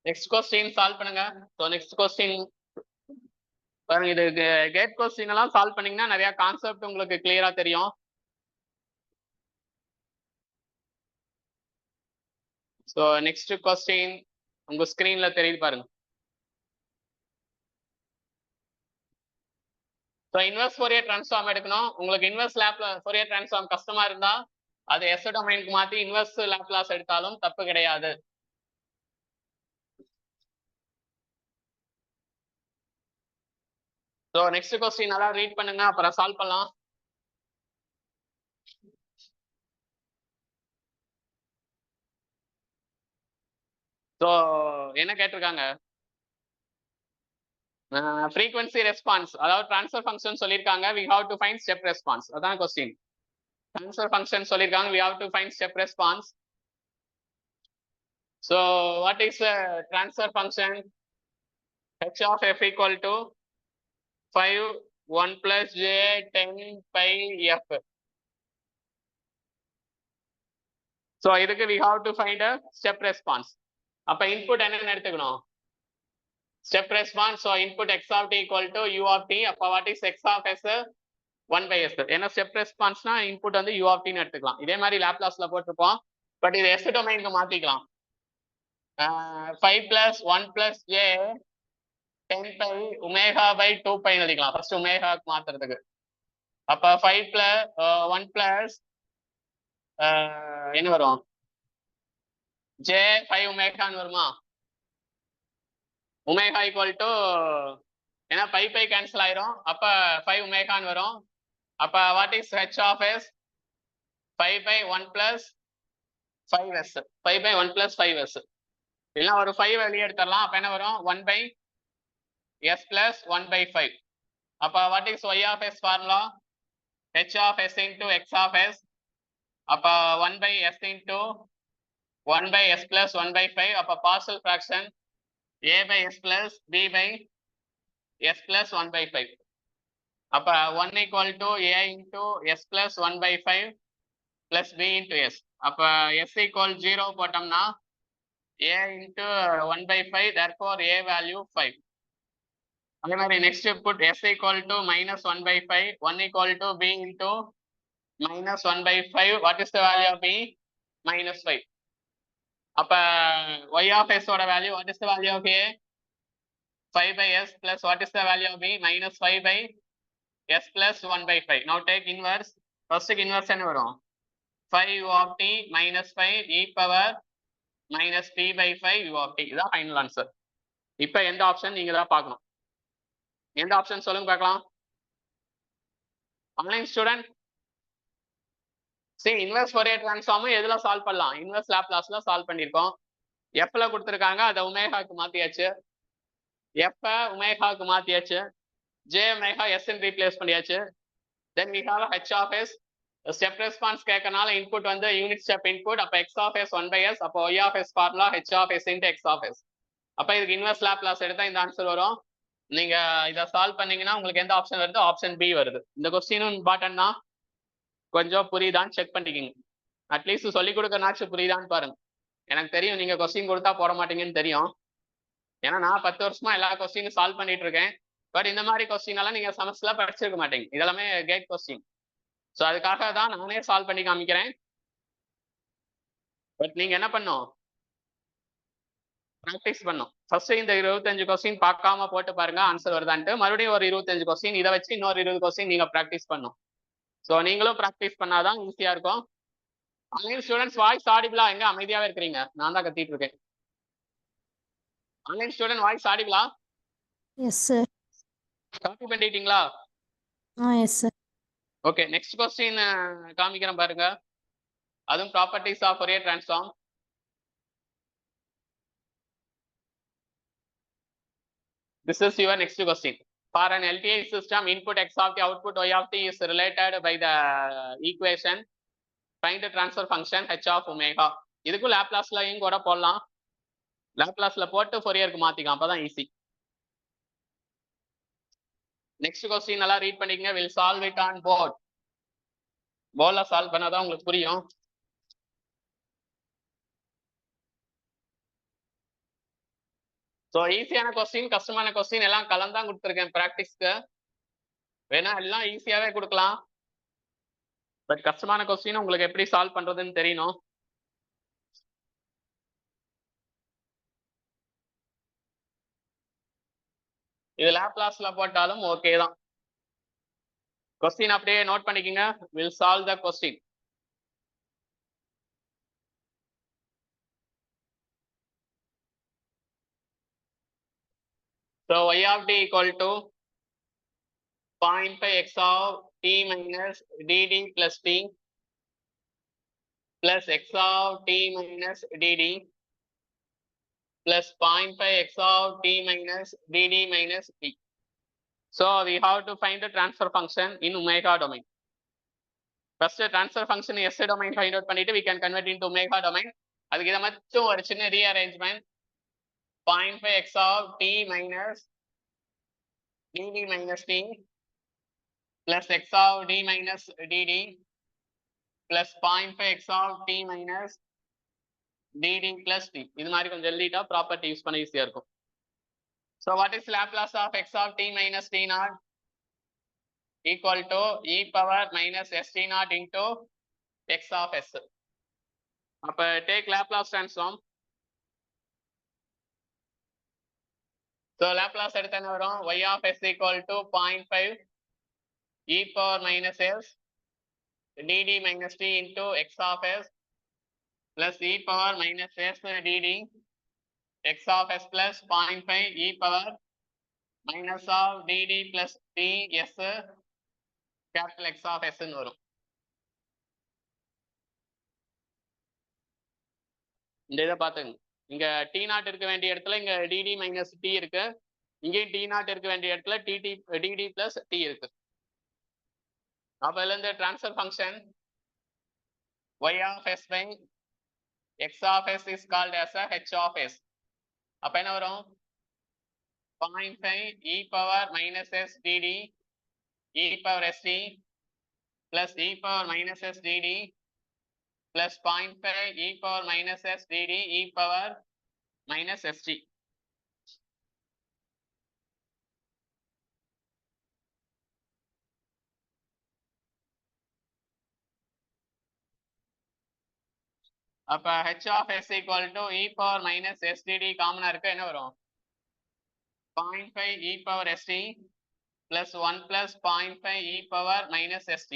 Next question solve பண்ணுங்க. ஸோ நெக்ஸ்ட் கொஸ்டின் பாருங்க, இது கேட் கொஸ்டின் எல்லாம் சால்வ் பண்ணீங்கன்னா நிறைய கான்செப்ட் உங்களுக்கு கிளியரா தெரியும். ஸோ நெக்ஸ்ட் கொஸ்டின் உங்க ஸ்கிரீன்ல தெரியுது பாருங்க. ஸோ இன்வெர்ஸ் ஃபோரியர் ட்ரான்ஸ்ஃபார்ம் எடுக்கணும். உங்களுக்கு இன்வெர்ஸ் ஃபோரியர் ட்ரான்ஸ்ஃபார்ம் கஷ்டமா இருந்தா அது எஸ் டொமைனுக்கு மாத்தி இன்வெர்ஸ் லாப்லாஸ் எடுத்தாலும் தப்பு கிடையாது. ஸோ நெக்ஸ்ட் கொஸ்டின் நல்லா ரீட் பண்ணுங்க, அப்புறம் சால்வ் பண்ணலாம். ஸோ என்ன கேட்டிருக்காங்க? ஃப்ரீக்வன்சி ரெஸ்பான்ஸ், அதாவது ட்ரான்ஸ்ஃபர் ஃபங்க்ஷன் சொல்லியிருக்காங்க. We have to find step response. அதான் கொஸ்டின். ட்ரான்ஸ்ஃபர் ஃபங்க்ஷன் சொல்லியிருக்காங்க. We have to find step response. So what is transfer function? h of f equal to 5 1 plus j 10 pi f. So இதுக்கு we have to find a step response. அப்ப input என்னன்னு எடுத்துக்கணும்? Step response. So input x of t equal to u of t. அப்ப what is x of s? 1 by s. ஏன்னா step response னா input வந்து u of t ன்னு எடுத்துக்கலாம். இதே மாதிரி லாப்லாஸ்ல போட்டிருப்போம், பட் இது s டொமைனுக்கு மாத்திக்கலாம். 5 plus 1 plus j 10 pi omega by 2 pi எழுதிக்கலாம். ஃபர்ஸ்ட் ஒமேகாக்கு மாத்துறதுக்கு. அப்ப 5 plus 1 plus என்ன வரும் ஜே 5 ஒமேகான்னு வருமா ஒமேகா ஈக்குவல் டு ஏன்னா பை பை கேன்சல் ஆயிரும் அப்ப 5 ஒமேகான்னு வரும் அப்ப what is H of S 5 by 1 plus 5s 5 by 1 plus 5s இல்லைன்னா ஒரு 5 வெளியே எடுத்துடலாம் அப்ப என்ன வரும் 1 by s plus 1 by 5 அப்ப what is y of s formula h of s into x of s அப்ப 1 by s into 1 by s plus 1 by 5 அப்ப partial fraction a by s plus b by s plus 1 by 5 அப்ப 1 equal to a into s plus 1 by 5 plus b into s அப்ப s equal 0 போட்டோம்னா a into 1 by 5 therefore a value 5 அதே மாதிரி next put s equal to minus 1 by 5 1 equal to b into minus 1 by 5 what is the value of b minus 5 அப்ப y of s ஓட value what is the value of a 5 by s plus what is the value of b minus 5 by s plus 1 by 5 now take inverse first inverse என்ன வரும் 5 u of t minus 5 e power minus t by 5 u of t இதான் ஃபைனல் ஆன்சர் இப்போ எந்த ஆப்ஷன் நீங்க தான் பார்க்கணும் எந்த ஆப்ஷன் சொல்லுங்க பார்க்கலாம் ஆன்லைன் ஸ்டூடெண்ட் சரி இன்வெர்ஸ் ஃபோரியர் ட்ரான்ஸ்ஃபார்மும் எதுல சால்வ் பண்ணலாம் இன்வெர்ஸ் லாப்லாஸ்ல சால்வ் பண்ணியிருக்கோம் எஃப்ல கொடுத்துருக்காங்க அதை ஒமேகாக்கு மாத்தியாச்சு எஃப் ஒமேகாக்கு மாத்தியாச்சு ஜே ஒமேகா எஸ் ரீப்ளேஸ் பண்ணியாச்சு then we have H of s step response கேட்கறனால இன்புட் வந்து யூனிட் ஸ்டெப் இன்புட் அப்போ X of s 1 by s அப்போ y of s formula H of s into X of s அப்போ இதுக்கு இன்வெர்ஸ் லாப்லாஸ் எடுத்தா இந்த ஆன்சர் வரும் நீங்க இதை சால்வ் பண்ணீங்கன்னா உங்களுக்கு எந்த ஆப்ஷன் வருது ஆப்ஷன் பி வருது இந்த கொஸ்டினும் இம்பார்ட்டன்ட் தான் கொஞ்சம் புரியுதான்னு செக் பண்ணிக்கிங்க அட்லீஸ்ட் சொல்லி கொடுக்கறனாச்சும் புரியுதான்னு பாருங்க எனக்கு தெரியும் நீங்க கொஸ்டின் கொடுத்தா போட மாட்டீங்கன்னு தெரியும் ஏன்னா நான் 10 வருஷமா எல்லா கொஸ்டினும் சால்வ் பண்ணிட்டு இருக்கேன் பட் இந்த மாதிரி கொஸ்டின் எல்லாம் நீங்க செமஸ்டர்ல படிச்சிருக்க மாட்டீங்க இதெல்லாமே கேட் கொஸ்டின் ஸோ அதுக்காக தான் நானே சால்வ் பண்ணி காமிக்கிறேன் பட் நீங்க என்ன பண்ணும் ப்ராக்டிஸ் பண்ணும் ஃபர்ஸ்ட் இந்த 25 கொஸ்டின் பார்க்காம போட்டு பாருங்க ஆன்சர் வருதான்ட்டு மறுபடியும் ஒரு 25 கொஸ்டின் இதை வச்சு இன்னொரு 20 கொஸ்டின் நீங்க ப்ராக்டிஸ் பண்ணும் ஸோ நீங்களும் ப்ராக்டிஸ் பண்ணாதான் ஈஸியா இருக்கும் ஆன்லைன் ஸ்டூடெண்ட்ஸ் வாய்ஸ் ஆடிபிளா எங்க அமைதியாவே இருக்கிறீங்க நான் தான் கத்திட்டு இருக்கேன் ஆன்லைன் ஸ்டூடெண்ட் வாய்ஸ் ஆடிபிளா எஸ் சார் காப்பி பண்ணிட்டீங்களா yes sir okay next question காமிக்கிறேன் பாருங்க அதுவும் properties of Fourier transform this is your next question for an LTI system input x of t output y of t is related by the equation find the transfer function h of omega இதுக்கு லாப்லாஸ்லயும் கூட போடலாம் லாப்லாஸ்ல போட்டு ஃபோரியருக்கு மாத்திக்கலாம் அப்பதான் ஈஸி நெக்ஸ்ட் கொஸ்டின் நல்லா ரீட் பண்ணிக்கங்க will solve it on board போர்ட்ல சால்வ் பண்ணாதான் உங்களுக்கு புரியும் ஸோ ஈஸியான கொஸ்டின் கஷ்டமான கொஸ்டின் எல்லாம் கலந்தான் கொடுத்துருக்கேன் ப்ராக்டிஸ்க்கு வேணா எல்லாம் ஈஸியாவே கொடுக்கலாம் பட் கஷ்டமான கொஸ்டின் உங்களுக்கு எப்படி சால்வ் பண்றதுன்னு தெரியணும் இது லாப்லாஸ்ல போட்டாலும் ஓகே தான் கொஸ்டின் அப்படியே நோட் பண்ணிக்கங்க will solve the question so y of t equal to 0.5 x of t minus dd plus t plus x of t minus dd plus 0.5 x of t minus dd minus t. So we have to find the transfer function in omega domain. First transfer function s domain find out பண்ணிட்டு we can convert into omega domain. அதுக்கு இத மட்டும் ஒரு சின்ன rearrangement 0.5 x of t minus dd minus t plus x of d minus dd plus 0.5 x of t minus dd plus t இது மாதிரி கொஞ்சம் எழுதிட்டா ப்ராப்பர்ட்டி யூஸ் பண்ண ஈஸியா இருக்கும் so what is Laplace of x of t minus t naught equal to e power minus st naught into x of s அப்ப take Laplace transform so Laplace எடுத்தா என்ன வரும் y of s equal to 0.5 e power minus s dd minus t into x of s plus e power minus s dd x of s plus 0.5 e power minus of dd plus t s capital X of s ன்னு வரும். இந்த இதை பார்த்துங்க. இங்க டி நாட் இருக்க வேண்டிய இடத்துல இங்க dd மைனஸ் டி இருக்கு. இங்கேயும் டி நாட் இருக்க வேண்டிய இடத்துல dd பிளஸ் டி இருக்கு. அப்ப இதுல இருந்து transfer function y of s by x of s is called as a h of s. அப்ப என்ன வரும்? 0.5 e power minus s dd e power st plus e power minus s dd plus 0.5 e power minus s dd e power minus st. அப்ப h of s equal to e power minus s dd காமனா இருக்க என்ன வரும்? 0.5 e power st plus 1 plus 0.5 e power minus st.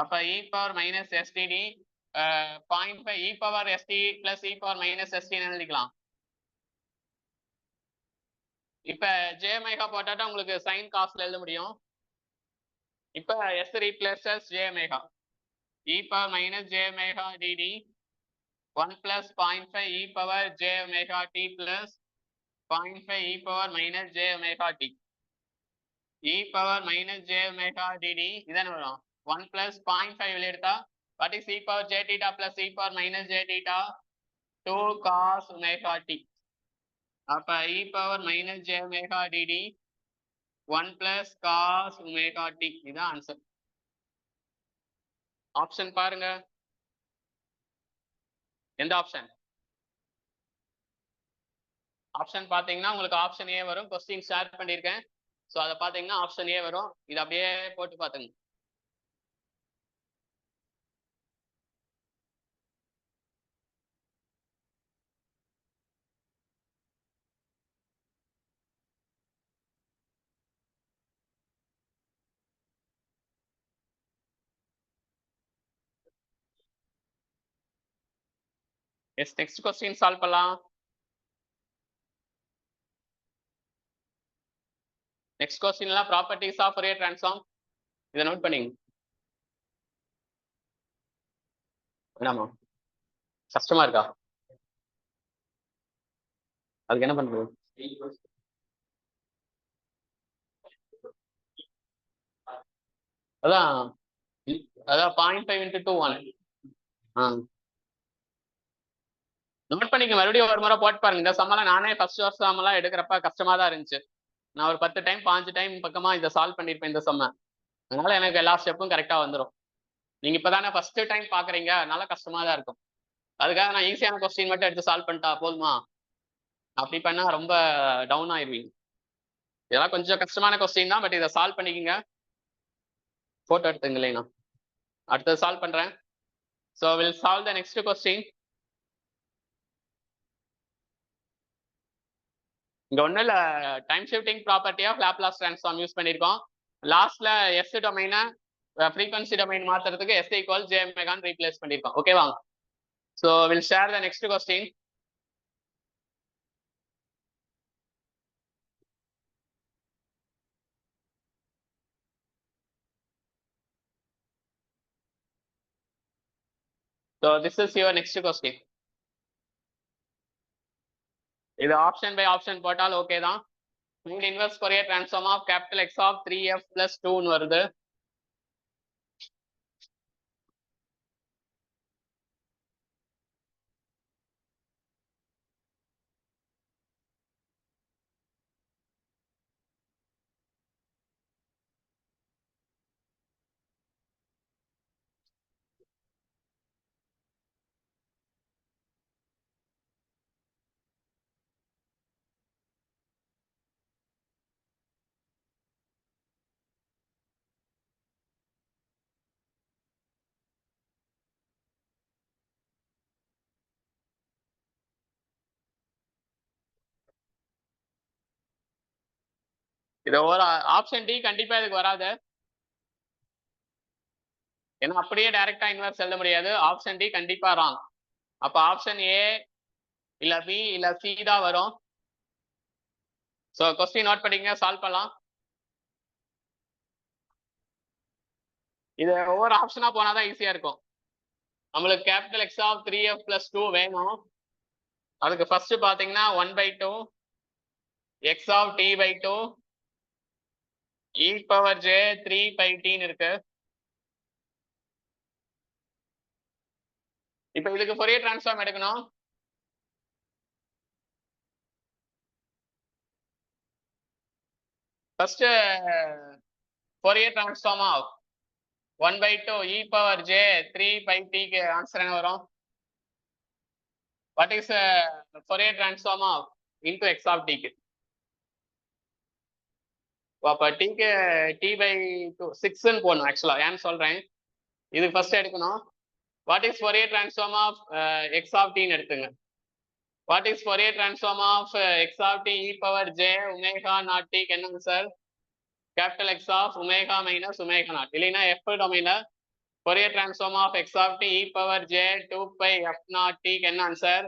அப்ப e power minus std 0.5 e power st plus e power minus st எழுதிக்கலாம். இப்ப j omega போட்டாட்டா உங்களுக்கு sin cosல எழுத முடியும். இப்ப s replaces j omega e power minus j omega dd 1 plus 0.5 e power j omega t plus 0.5 e power minus j omega t e power minus j omega dd இதான வரும் 1 plus 0.5 வெளிய எடுத்தா what is e power j theta plus e power minus j theta 2 cos omega t. அப்ப e power minus j omega dd 1 plus cos omega t இதான் ஆன்சர். ஆப்ஷன் பாருங்க. எந்த ஆப்ஷன்? ஆப்ஷன் பாத்தீங்கன்னா உங்களுக்கு ஆப்ஷன் ஏ வரும். கொஸ்டின் ஷேர் பண்ணியிருக்கேன். ஸோ அதை பார்த்தீங்கன்னா ஆப்ஷன் ஏ வரும். இது அப்படியே போட்டு பார்த்துங்க. எஸ், நெக்ஸ்ட் கொஸ்டின் சால்வ் பண்ணலாம். நெக்ஸ்ட் கொஸ்டின்லாம் ப்ராப்பர்ட்டிஸ் ஆஃப் ஃபோரியர் ட்ரான்ஸ்ஃபார்ம். இதை நோட் பண்ணிங்க. வேணாமா? கஷ்டமா இருக்கா? அதுக்கு என்ன பண்றது? அதான் அதான் 0.5 into 2 1. நோட் பண்ணிக்க. மறுபடியும் ஒரு முறை போட்டு பாருங்க. இந்த சம்மெல்லாம் நானே ஃபர்ஸ்ட் வருஷம் எல்லாம் எடுக்கிறப்ப கஷ்டமா தான் இருந்துச்சு. நான் ஒரு 10 டைம் 5 டைம் பக்கமா இதை சால்வ் பண்ணிருப்பேன் இந்த சம்ம. அதனால எனக்கு எல்லா ஸ்டெப்பும் கரெக்டா வந்துடும். நீங்க இப்பதானே ஃபர்ஸ்ட் டைம் பாக்குறீங்க, அதனால கஷ்டமா தான் இருக்கும். அதுக்காக நான் ஈஸியான கொஸ்டின் மட்டும் எடுத்து சால்வ் பண்ணிட்டா போதுமா? அப்படி பண்ணா ரொம்ப டவுன் ஆயிருவீங்க. இதெல்லாம் கொஞ்சம் கஷ்டமான கொஸ்டின் தான், பட் இதை சால்வ் பண்ணிக்கங்க. போட்டோ எடுத்துங்க இல்லைனா. அடுத்தது சால்வ் பண்றேன். So will solve the next question. இங்க ஒன்றும் இல்லை, time shifting property of Laplace transform use பண்ணியிருக்கோம். லாஸ்ட்ல எஸ் டொமைனை ஃப்ரீக்வன்சி டொமைன் மாத்துறதுக்கு எஸ் ஈக்குவல் ஜே ஒமேகான்னு ரீப்ளேஸ் பண்ணியிருக்கோம். ஓகேவா? So will share the next question. So this is your next question. இது ஆப்ஷன் பை ஆப்ஷன் போட்டால் ஓகே தான். Find inverse Fourier transform of capital X of 3f plus 2 ன்னு வருது. இது ஒரு ஆப்ஷன் டி கண்டிப்பா இதுக்கு வராது. ஏன்னா அப்படியே டைரக்டா இன்வெர்ஸ் எழுத முடியாது. ஆப்ஷன் டி கண்டிப்பா ராங். அப்ப ஆப்ஷன் ஏ இல்ல பி இல்ல சி தான் வரும். சோ கொஸ்டின் நோட் பண்ணிக்கங்க, சால்வ் பண்ணலாம். இது ஒவ்வொரு ஆப்ஷனா போனாதான் ஈஸியா இருக்கும். நம்மளுக்கு கேபிட்டல் எக்ஸ் ஆஃப் 3f + 2 வேணும். அதுக்கு ஃபர்ஸ்ட் பாத்தீங்கன்னா 1/2 X of t/2 e⁻j 3πt இருக்கு. இப்போ இதுக்கு ஃபோரியர் டிரான்ஸ்ஃபார்ம் எடுக்கணும். First Fourier transform of 1/2 e⁻j 3πt க்கு ஆன்சர் என்ன வரும்? What is Fourier transform of into x of t க்கு? அப்ப t க்கு t/2 6ன்னு போடணும். ஆக்சுவலா ஏன்னு சொல்றேன், இது ஃபர்ஸ்ட் எடுக்கணும். What is Fourier transform of x of t ன்னு எடுத்துங்க. What is Fourier transform of x of t e⁻j ω0 t க்கு என்ன answer? Capital X of omega minus ω0. இல்லைன்னா f டொமைன்ல Fourier transform of x of t e⁻j 2πf0 t க்கு என்ன answer?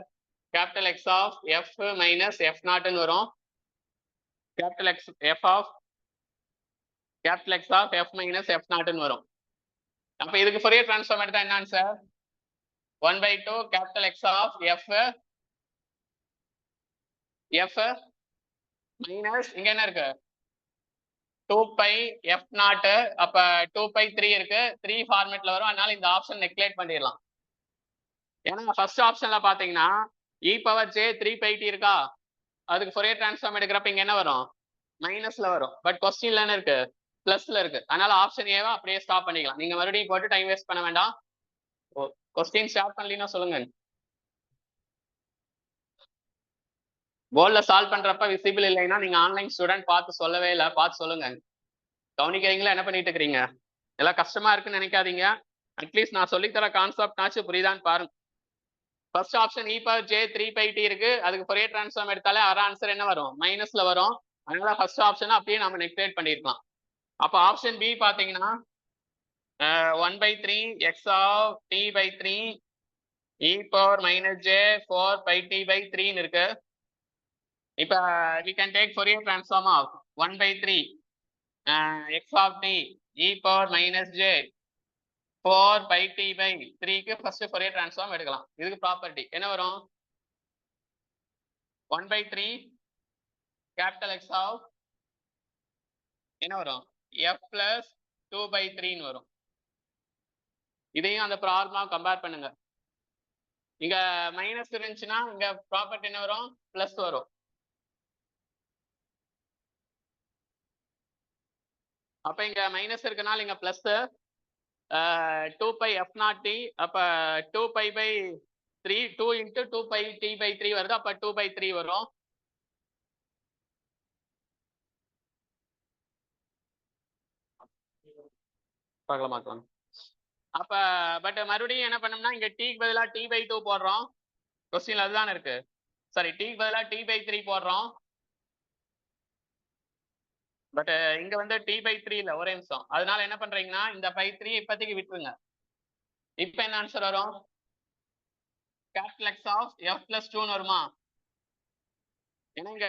Capital X of f minus f0 ன்னு வரும். Capital X of f minus f0 ன்னு வரும். அப்ப இதுக்கு ஃபோரியர் டிரான்ஸ்ஃபார்ம் எடுத்தா என்ன answer? 1/2 capital X of f minus இங்க என்ன இருக்கு? 2πf0. அப்ப 2π3 இருக்கு, 3 ஃபார்மேட்ல வரும். அதனால இந்த ஆப்ஷன் நெக்லேட் பண்ணிடலாம். ஏன்னா ஃபர்ஸ்ட் ஆப்ஷன்ல பாத்தீங்கன்னா e⁻j 3πt இருக்கா, அதுக்கு ஃபோரியர் டிரான்ஸ்ஃபார்ம் எடுக்கிறப்ப இங்க என்ன வரும்? மைனஸ்ல வரும். பட் கொஸ்டின்ல என்ன இருக்கு? பிளஸ்ல இருக்கு. அதனால ஆப்ஷன் ஏவா அப்படியே ஸ்டாப் பண்ணிக்கலாம். நீங்க மறுபடியும் போட்டு டைம் வேஸ்ட் பண்ண வேண்டாம். கொஸ்டின் ஸ்டார்ட் பண்ணலீன்னா சொல்லுங்க. போர்டில் சால்வ் பண்றப்ப விசிபிள் இல்லைன்னா நீங்க ஆன்லைன் ஸ்டூடெண்ட் பார்த்து சொல்லவே இல்லை, பார்த்து சொல்லுங்க. கவனிக்கிறீங்களா? என்ன பண்ணிட்டு இருக்கிறீங்க? எல்லாம் கஷ்டமா இருக்குன்னு நினைக்காதீங்க. அட்லீஸ்ட் நான் சொல்லித்தர கான்செப்ட்னாச்சும் புரியுதான்னு பாருங்க. ஃபர்ஸ்ட் ஆப்ஷன் e⁻j 3πt இருக்கு, அதுக்கு ஃபோரியர் டிரான்ஸ்ஃபார்ம் எடுத்தாலே அரை ஆன்சர் என்ன வரும்? மைனஸ்ல வரும். அதனால ஃபர்ஸ்ட் ஆப்ஷன் அப்படியே நம்ம நெக்லேட் பண்ணிருக்கலாம். அப்ப ஆப்ஷன் பி பாத்தீங்கன்னா 1/3 x of t/3 e⁻ j 4πt/3 இருக்கு. இப்ப we can take Fourier transform of 1/3 x of t e⁻ j 4πt/3 க்கு ஃபர்ஸ்ட் Fourier transform எடுக்கலாம். இதுக்கு ப்ராப்பர்ட்டி என்ன வரும்? 1/3 கேபிட்டல் X of என்ன வரும்? f plus 2/3 ன்னு வரும். இதையும் அந்த ப்ராப்ளமா கம்பேர் பண்ணுங்க. இங்க மைனஸ் இருந்துச்சுன்னா இங்க ப்ராப்பர்ட்டி என்ன வரும்? பிளஸ் வரும். அப்ப இங்க மைனஸ் இருக்கனால இங்க பிளஸ் 2πf0 t. அப்ப 2π/3 2 into 2πt/3 வருது. அப்ப 2/3 வரும். பார்க்கலாம். அப்ப பட் மறுபடியும் என்ன பண்ணோம்னா இங்க t-க்கு பதிலா t/2 போடுறோம். கொஸ்டின்ல அதுதான் இருக்கு. சாரி, t-க்கு பதிலா t/3 போடுறோம். பட் இங்க வந்து t/3 இல்ல, ஒரே நிமிஷம். அதனால என்ன பண்றீங்கன்னா இந்த π3 இப்போதைக்கு விட்டுருங்க. இப்ப என்ன ஆன்சர் வரும்? Capital X of f plus 2 வருமா? ஏன்னா இங்க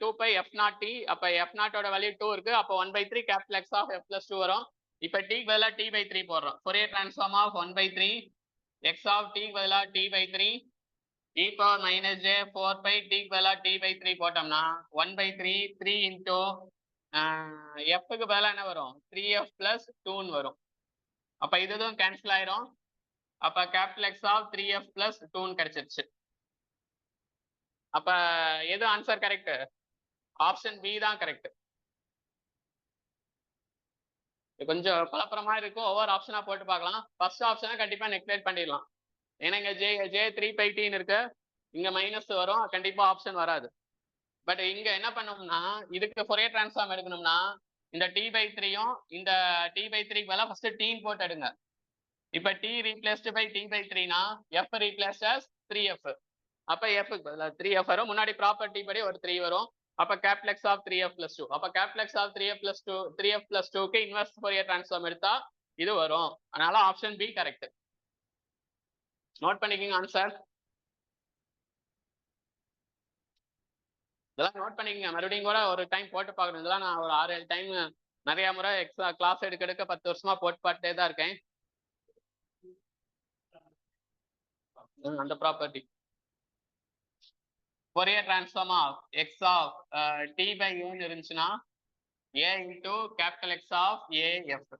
2πf0 t. அப்ப f0 ஓட வேல்யூ 2 இருக்கு. அப்ப 1/3 capital X of f plus 2 வரும். இப்ப t-க்கு பதிலா t/3 போடுறோம். Fourier transform of 1/3 x of t-க்கு பதிலா t/3 e⁻ j 4π t-க்கு பதிலா t/3 போட்டோம்னா 1/3 3 into f-க்கு பதிலா என்ன வரும்? 3f plus 2 வரும். அப்ப இதுவும் கேன்சல் ஆயிரும். அப்ப capital X of 3f plus 2 கிடைச்சிருச்சு. அப்ப எது ஆன்சர் கரெக்ட்? ஆப்ஷன் பி தான் கரெக்ட். கொஞ்சம் குழப்பமா இருக்கும், ஒவ்வொரு ஆப்ஷனா போட்டு பார்க்கலாம். ஃபர்ஸ்ட் ஆப்ஷனை கண்டிப்பா நெக்லேட் பண்ணிடலாம். ஏன்னா இங்க j 3πt இருக்கு, இங்க மைனஸ் வரும், கண்டிப்பா ஆப்ஷன் வராது. பட் இங்க என்ன பண்ணோம்னா இதுக்கு ஃபோரியர் டிரான்ஸ்ஃபார்ம் எடுக்கணும்னா இந்த t/3யும் இந்த t/3க்கு பதிலா ஃபர்ஸ்ட் t போட்டு எடுங்க. இப்ப t replaced by t/3னா f replaced as 3f. அப்ப f க்கு பதிலா 3f வரும். முன்னாடி ப்ராப்பர்ட்டி படி ஒரு 3 வரும். அப்ப capital X of 3f plus 2. அப்ப capital X of 3f plus 2 3f plus 2க்கு இன்வெர்ஸ் ஃபோரியர் டிரான்ஸ்ஃபார்ம் எடுத்தா இது வரும். அதனால ஆப்ஷன் பி கரெக்ட். நோட் பண்ணிக்கங்க ஆன்சர். இதெல்லாம் நோட் பண்ணிக்கங்க. மறுபடியும் கூட ஒரு டைம் போட்டு பார்க்கணும். இதெல்லாம் நான் ஒரு 6-7 டைம் நிறைய முறை எக்ஸ்ட்ரா கிளாஸ் எடுக்க 10 வருஷமா போட்டு பார்த்துட்டே தான் இருக்கேன். அந்த property Fourier transform of X of t by யூன்னு இருந்துச்சுன்னா a into capital X of a f.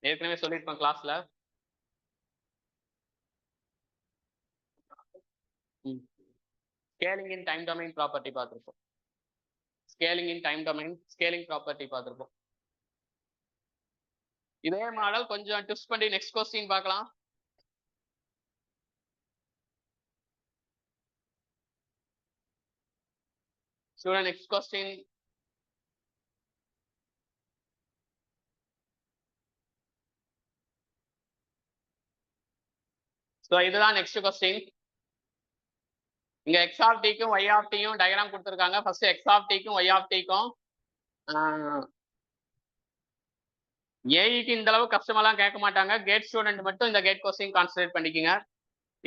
ஏற்கனவே சொல்லியிருப்பேன் கிளாஸ்ல. Scaling in time domain property பார்த்துருப்போம். Scaling in time domain scaling property பார்த்துருப்போம். இதே மாடல் கொஞ்சம் ட்விஸ்ட் பண்ணி நெக்ஸ்ட் கொஸ்டின் பார்க்கலாம். Student, next question. So இதுதான் நெக்ஸ்ட் கொஸ்டின். இங்க எக்ஸ் ஆஃப் டிக்கும் ஒய் ஆஃப் டியும் டயக்ராம் கொடுத்துருக்காங்க. ஃபர்ஸ்ட் எக்ஸ் ஆஃப் டிக்கும் ஒய் ஆஃப் டிக்கும் ஏஇக்கு இந்த அளவு கஷ்டமெல்லாம் கேட்க மாட்டாங்க. கேட் ஸ்டூடெண்ட் மட்டும் இந்த கேட் கொஸ்டின் கான்சன்ட்ரேட் பண்ணிக்கங்க.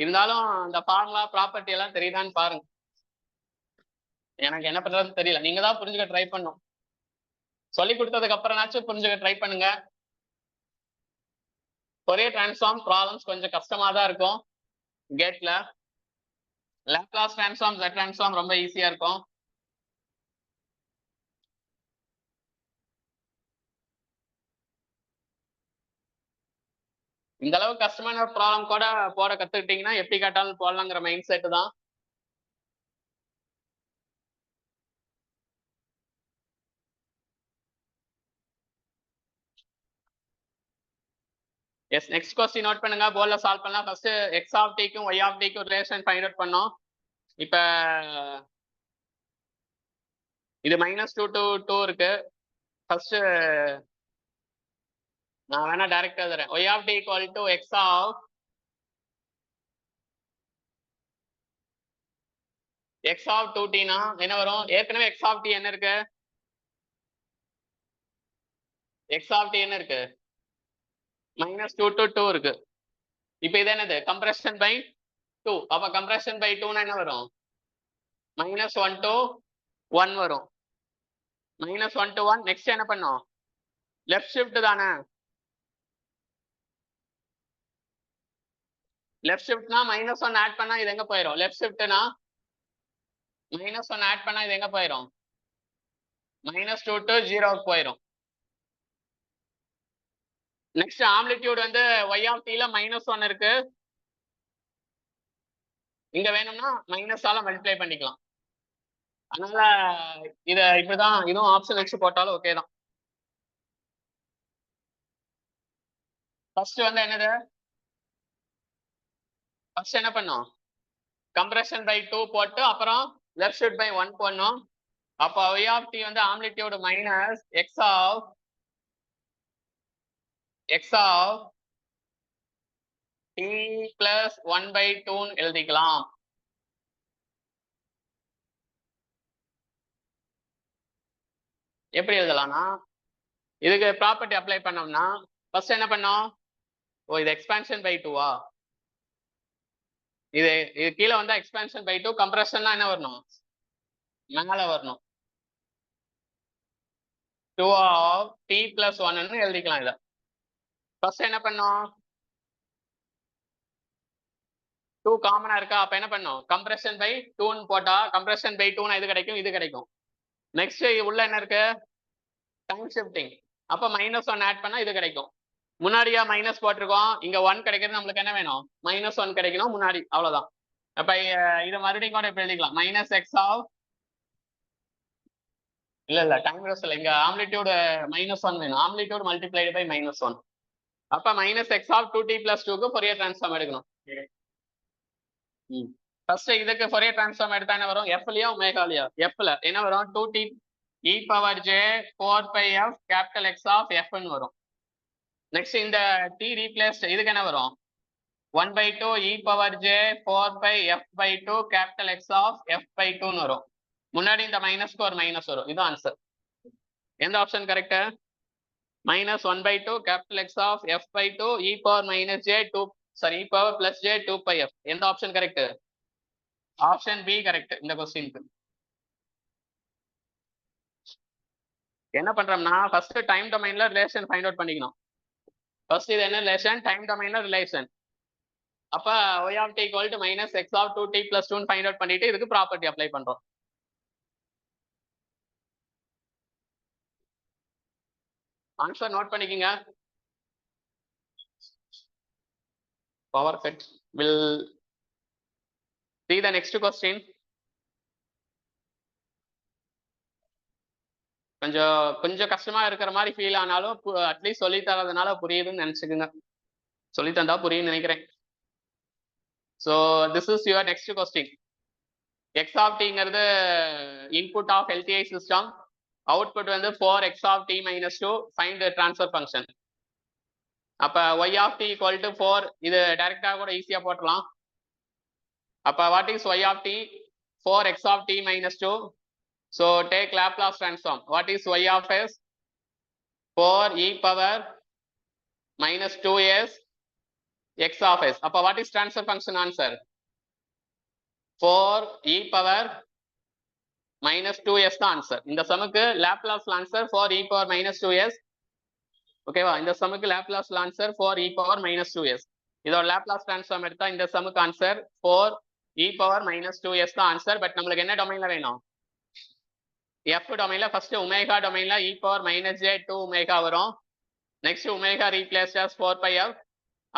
இருந்தாலும் இந்த ஃபார்முலா ப்ராப்பர்ட்டி எல்லாம் தெரியுதான்னு பாருங்க. எனக்கு என்ன பண்றதுன்னு தெரியல. நீங்க தான் புரிஞ்சுக்க ட்ரை பண்ணும். சொல்லி கொடுத்ததுக்கு அப்புறம்னாச்சும் புரிஞ்சுக்க ட்ரை பண்ணுங்க. ஃபோரியர் டிரான்ஸ்ஃபார்ம் ப்ராப்ளம்ஸ் கொஞ்சம் கஷ்டமா தான் இருக்கும் கேட்ல. லாப்லாஸ் டிரான்ஸ்ஃபார்ம், Z டிரான்ஸ்ஃபார்ம் ரொம்ப ஈஸியா இருக்கும். இந்த அளவு கஷ்டமான ப்ராப்ளம் கூட போட கத்துக்கிட்டீங்கன்னா எப்படி கேட்டாலும் போடலாங்கிற மைண்ட் செட் தான். எஸ், நெக்ஸ்ட் கொஸ்டின் நோட் பண்ணுங்க. போர்ட்ல சால்வ் பண்ணலாம். ஃபர்ஸ்ட் எக்ஸ் ஆஃப் டிக்கும் ஒய் ஆஃப் டிக்கும் ரிலேஷன் ஃபைண்ட் அவுட் பண்ணோம். இப்ப இது -2 to 2 இருக்கு. ஃபர்ஸ்ட் நான் வேணா டைரக்டா எழுதுறேன். Y of t equal to X of X of 2tனா என்ன வரும்? ஏற்கனவே எக்ஸ் ஆஃப் டி என்ன இருக்கு? எக்ஸ் ஆஃப் டி என்ன இருக்கு? -2 to 2 இருக்கு. இப்போ இது என்னது? Compression by 2. அப்ப கம்ப்ரஷன் பை 2னா என்ன வரும்? -1 to 1 வரும். -1 to 1. நெக்ஸ்ட் என்ன பண்ணோம்? லெஃப்ட் ஷிஃப்ட் தானே. லெஃப்ட் ஷிஃப்ட்னா -1 ஆட் பண்ணா இது எங்க போயிடும்? லெஃப்ட் ஷிஃப்ட்னா -1 ஆட் பண்ணா இது எங்க போயிடும்? -2 to 0 போயிடும். நெக்ஸ்ட் ஆம்ப்ளிடியூட் வந்து y ஆஃப் t ல -1 இருக்கு. இங்க வேணும்னா மைனஸால மல்டிப்ளை பண்ணிக்கலாம். அதனால இத இப்படிதான், இதுவும் ஆப்ஷன் எக்ஸ் போட்டாலும் ஓகே தான். ஃபர்ஸ்ட் வந்து என்னது? ஃபர்ஸ்ட் என்ன பண்ணோம்? கம்ப்ரஷன் பை 2 போட்டு அப்புறம் லெஃப்ட் ஷிஃப்ட் பை 1 பண்ணோம். அப்போ y ஆஃப் t வந்து amplitude minus x of t plus 1/2 எழுதிக்கலாம். எப்படி எழுதலாம்னா, இதுக்கு ப்ராப்பர்ட்டி அப்ளை பண்ணோம்னா ஃபர்ஸ்ட் என்ன பண்ணோம்? ஓ, இது எக்ஸ்பான்ஷன் பை 2வா? இது கீழே வந்தா எக்ஸ்பான்ஷன் பை 2. கம்ப்ரஷன்னா என்ன வரணும்? மேல வரணும். 2 ஆஃப் t பிளஸ் 1 எழுதிக்கலாம். இதை ஃபர்ஸ்ட் என்ன பண்ணோம்? 2 காமனா இருக்கா? அப்ப என்ன பண்ணோம்? கம்ப்ரஷன் பை 2 போட்டா கம்ப்ரஷன் பை 2னா இது கிடைக்கும், இது கிடைக்கும். நெக்ஸ்ட் உள்ள என்ன இருக்கு? Time shifting. அப்ப -1 ஆட் பண்ணா இது கிடைக்கும். முன்னாடியா மைனஸ் போட்டிருக்கோம், இங்க 1 கிடைக்கிறது. நம்மளுக்கு என்ன வேணும்? -1 கிடைக்கணும் முன்னாடி. அவ்வளவுதான். அப்ப இதை மறுபடியும் கூட இப்ப எழுதிக்கலாம். -x ஆஃப் இல்ல டைம் ரோஸ்ல இங்க ஆம்ப்ளிடியூட் -1 வேணும். Amplitude multiplied by -1. அப்ப -x ஆஃப் 2t பிளஸ் 2க்கு ஃபோரியர் டிரான்ஸ்ஃபார்ம் எடுக்கணும். ஃபர்ஸ்ட் இதுக்கு ஃபோரியர் டிரான்ஸ்ஃபார்ம் எடுத்தா என்ன வரும்? எஃப்லயா ஒமேகாலயா? எஃப்ல என்ன வரும்? 2t e power j 4πf capital X of f ன்னு வரும். நெக்ஸ்ட் இந்த t ரீப்ளேஸ்ட் இதுக்கு என்ன வரும்? 1/2 e power j 4πf/2 capital X of f/2 ன்னு வரும். முன்னாடி இந்த மைனஸ்க்கு ஒரு மைனஸ் வரும். இது ஆன்சர். எந்த option correct? minus 1 by 2 capital X of f by 2 e power minus j 2 sorry e power plus j 2 pi f. எந்த option correct? Option B correct. இந்த கொஸ்டினுக்கு என்ன பண்றோம்னா ஃபர்ஸ்ட் டைம் டொமைன்ல ரிலேஷன் ஃபைண்ட் அவுட் பண்ணிக்கணும். ஃபர்ஸ்ட் இது என்ன ரிலேஷன்? டைம் டொமைன்ல ரிலேஷன். அப்ப y of t equal to minus x of 2t plus 2 find out பண்ணிட்டு இதுக்கு ப்ராப்பர்ட்டி அப்ளை பண்றோம். ஆன்சர் நோட் பண்ணிக்கங்க. Power cut. Will see the next question. கொஞ்சம் கஷ்டமா இருக்கிற மாதிரி ஃபீல் ஆனாலும் அட்லீஸ்ட் சொல்லி தரதுனால புரியுதுன்னு நினைச்சுக்குங்க. சொல்லி தந்தா புரியும்னு நினைக்கிறேன். So this is your next question. X of டிங்கிறது input of LTI system, output வந்து 4x of t minus 2 find transfer function. அப்ப y of t equal to 4 இது டைரக்டா கூட ஈஸியா போட்டுடலாம். அப்ப what is y of t? 4x of t minus 2. So take Laplace transform. What is y of s? 4 e power minus 2s x of s. அப்ப what is transfer function answer? 4 e power minus 2s தான் ஆன்சர். இந்த சமுக்கு Laplace answer 4 e power minus 2s. ஓகேவா? இந்த சமுக்கு Laplace answer 4 e power minus 2s. இதோட லாப்லாஸ் டிரான்ஸ்ஃபார்ம் எடுத்தா இந்த சமுக்கு answer 4 e power minus 2s தான் ஆன்சர். பட் நம்மளுக்கு என்ன டொமைன்ல வேணும்? f டொமைன்ல ஃபர்ஸ்ட் ஒமேகா டொமைன்ல e power minus j 2 omega வரும். Next omega replaced as 4 pi f.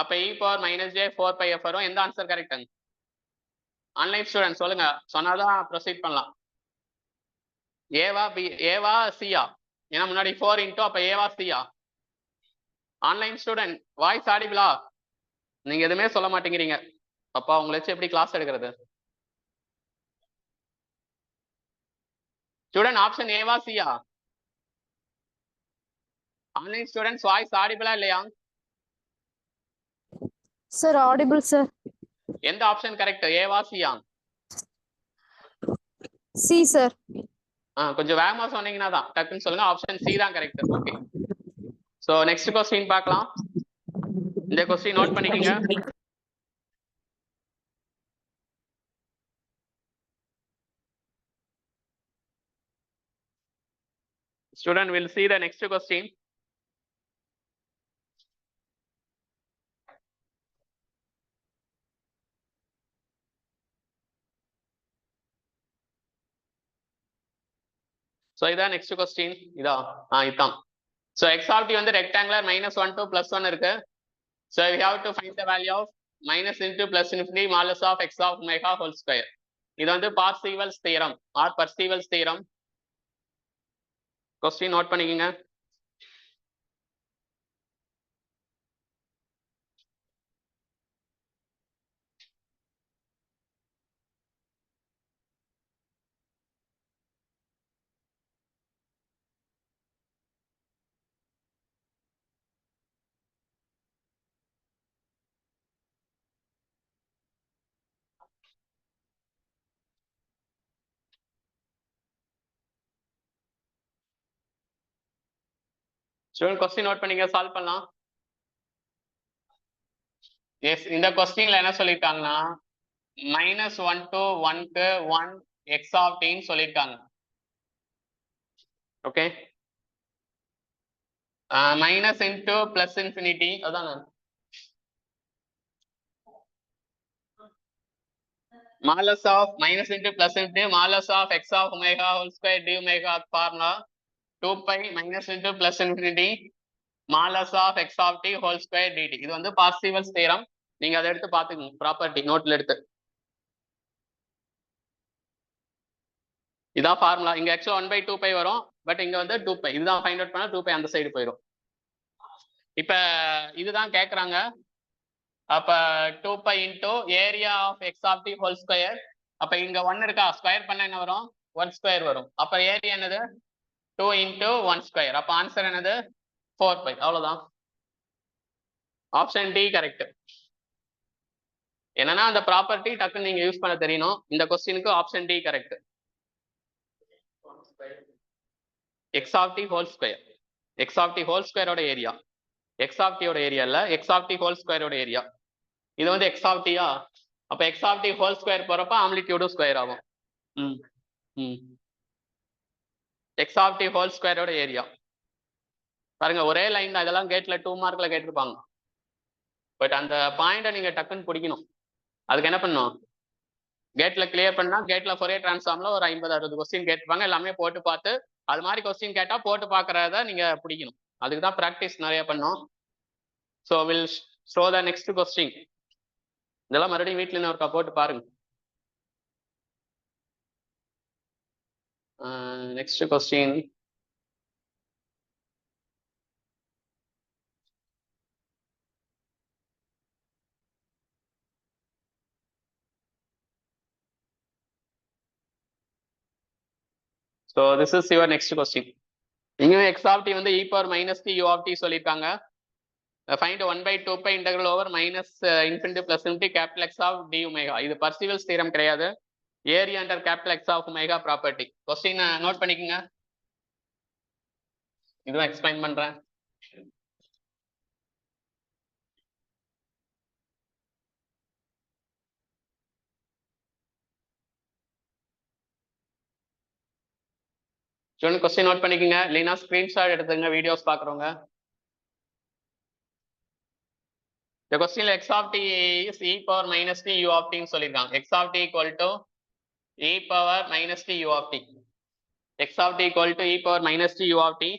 அப்ப e power minus j 4 pi f வரும். எந்த ஆன்சர் கரெக்ட்? ஆன்லைன் ஸ்டூடெண்ட் சொல்லுங்க, சொன்னாதான் ப்ரொசீட் பண்ணலாம். ஏவா சியா? ஏன்னா முன்னாடி 4 இன்டூ, அப்ப ஏவா சியா? ஆன்லைன் ஸ்டூடெண்ட் வாய்ஸ் ஆடிபிளா? நீங்க எதுவுமே சொல்ல மாட்டேங்கிறீங்க. அப்பா உங்களை வச்சு எப்படி கிளாஸ் எடுக்கிறது? ஸ்டூடெண்ட் ஆப்ஷன் ஏவா சியா? ஆன்லைன் ஸ்டூடெண்ட்ஸ் வாய்ஸ் ஆடிபிளா இல்லையா? Sir audible sir. எந்த ஆப்ஷன் கரெக்ட்? ஏவா சியா? C sir. கொஞ்சம் வேகமா சொன்னீங்கன்னா தான் டக்குன்னு சொல்லுங்க. ஆப்ஷன் சி தான் correct. Okay, so next question பார்க்கலாம். இந்த क्वेश्चन நோட் பண்ணிக்கங்க. Student will see the next question. So இதான் next question. இதான். So x of t வந்து rectangular -1 to +1 இருக்கு. So we have to find the value of minus into plus infinity modulus of x of omega whole square. இது வந்து Parseval's theorem or Parseval's theorem. Question note பண்ணிக்கங்க. ஸ்டூடெண்ட் கொஸ்டின் நோட் பண்ணிங்க, சால்வ் பண்ணலாம். எஸ், இந்த கொஸ்டின்ல என்ன சொல்லியிருக்காங்கன்னா -1 to 1க்கு 1 x of t ன்னு சொல்லியிருக்காங்க. Okay, minus into plus infinity, அதான் modulus of minus into plus into modulus of x of omega whole square d omega formula 2 pi minus into plus infinity modulus of x of t whole square dt. இது வந்து Parseval's theorem. நீங்க அதை எடுத்து பாத்துக்கணும் ப்ராப்பர்ட்டி நோட்ல எடுத்து. இதான் ஃபார்முலா. இங்க ஆக்சுவலா 1/2 pi வரும், பட் இங்க வந்து 2 pi. இதுதான் ஃபைண்ட் அவுட் பண்ணா 2 pi அந்த சைடு போயிடும். இப்ப இதுதான் கேக்குறாங்க. அப்ப 2 pi into area of x of t whole square. அப்ப இங்க 1 இருக்கா, ஸ்கொயர் பண்ண என்ன வரும்? 1 ஸ்கொயர் வரும். அப்ப ஏரியா என்னது? 2 into 1 ஸ்கொயர். அப்ப ஆன்சர் என்னது? 4 pi. அவ்வளவுதான். Option D correct. என்னன்னா அந்த ப்ராப்பர்ட்டி டக்குன்னு நீங்க யூஸ் பண்ண தெரியணும். இந்த கொஸ்டினுக்கு option D correct. x of t whole square. X of t whole ஸ்கொயரோட ஏரியா. எக்ஸ் ஆஃப் டியோட ஏரியா இல்ல, எக்ஸ் ஆஃப் டி ஹோல் ஸ்கொயரோட ஏரியா. இது வந்து எக்ஸ் ஆஃப் டியா, அப்ப X of t whole square போறப்ப ஆம்ப்ளிடியூடும் ஸ்கொயர் ஆகும். எக்ஸ் ஆஃப் டி ஹோல் ஸ்கொயரோட ஏரியா பாருங்க, ஒரே லைன் தான். இதெல்லாம் கேட்ல 2 மார்க்ல கேட்டிருப்பாங்க. பட் அந்த பாயிண்ட நீங்க டக்குன்னு பிடிக்கணும். அதுக்கு என்ன பண்ணணும், கேட்ல கிளியர் பண்ணா கேட்ல ஃபோரியர் டிரான்ஸ்ஃபார்ம்ல ஒரு 50-60 கொஸ்டின் கேட்டிருப்பாங்க. எல்லாமே போட்டு பார்த்து அது மாதிரி கொஸ்டின் கேட்டா போட்டு பார்க்கறத நீங்க பிடிக்கணும். அதுக்கு தான் ப்ராக்டிஸ் நிறைய பண்ணோம். So will show the next question. இதெல்லாம் மறுபடியும் வீட்டில் இன்னொருக்கா போட்டு பாருங்க. Next question. So this is your next question. இங்க x of t வந்து e power minus t u of t சொல்லிருக்காங்க. Find 1/2 pi integral over minus infinity plus infinity capital X of d omega. இது பர்சிவல்ஸ் தியரம் கிடையாது. Area under capital X of omega property. Question note பண்ணிக்கங்க. இதுவும் எக்ஸ்பிளைன் பண்றேன். ஸ்டூடெண்ட் கொஸ்டின் நோட் பண்ணிக்கங்க. இல்லைன்னா ஸ்கிரீன்ஷாட் எடுத்துங்க வீடியோஸ் பாக்குறவங்க. The question x of t is e power minus t u of t ன்னு சொல்லிருக்காங்க. x of t equal to e power minus t u of t. x of t equal to e power minus t u of t.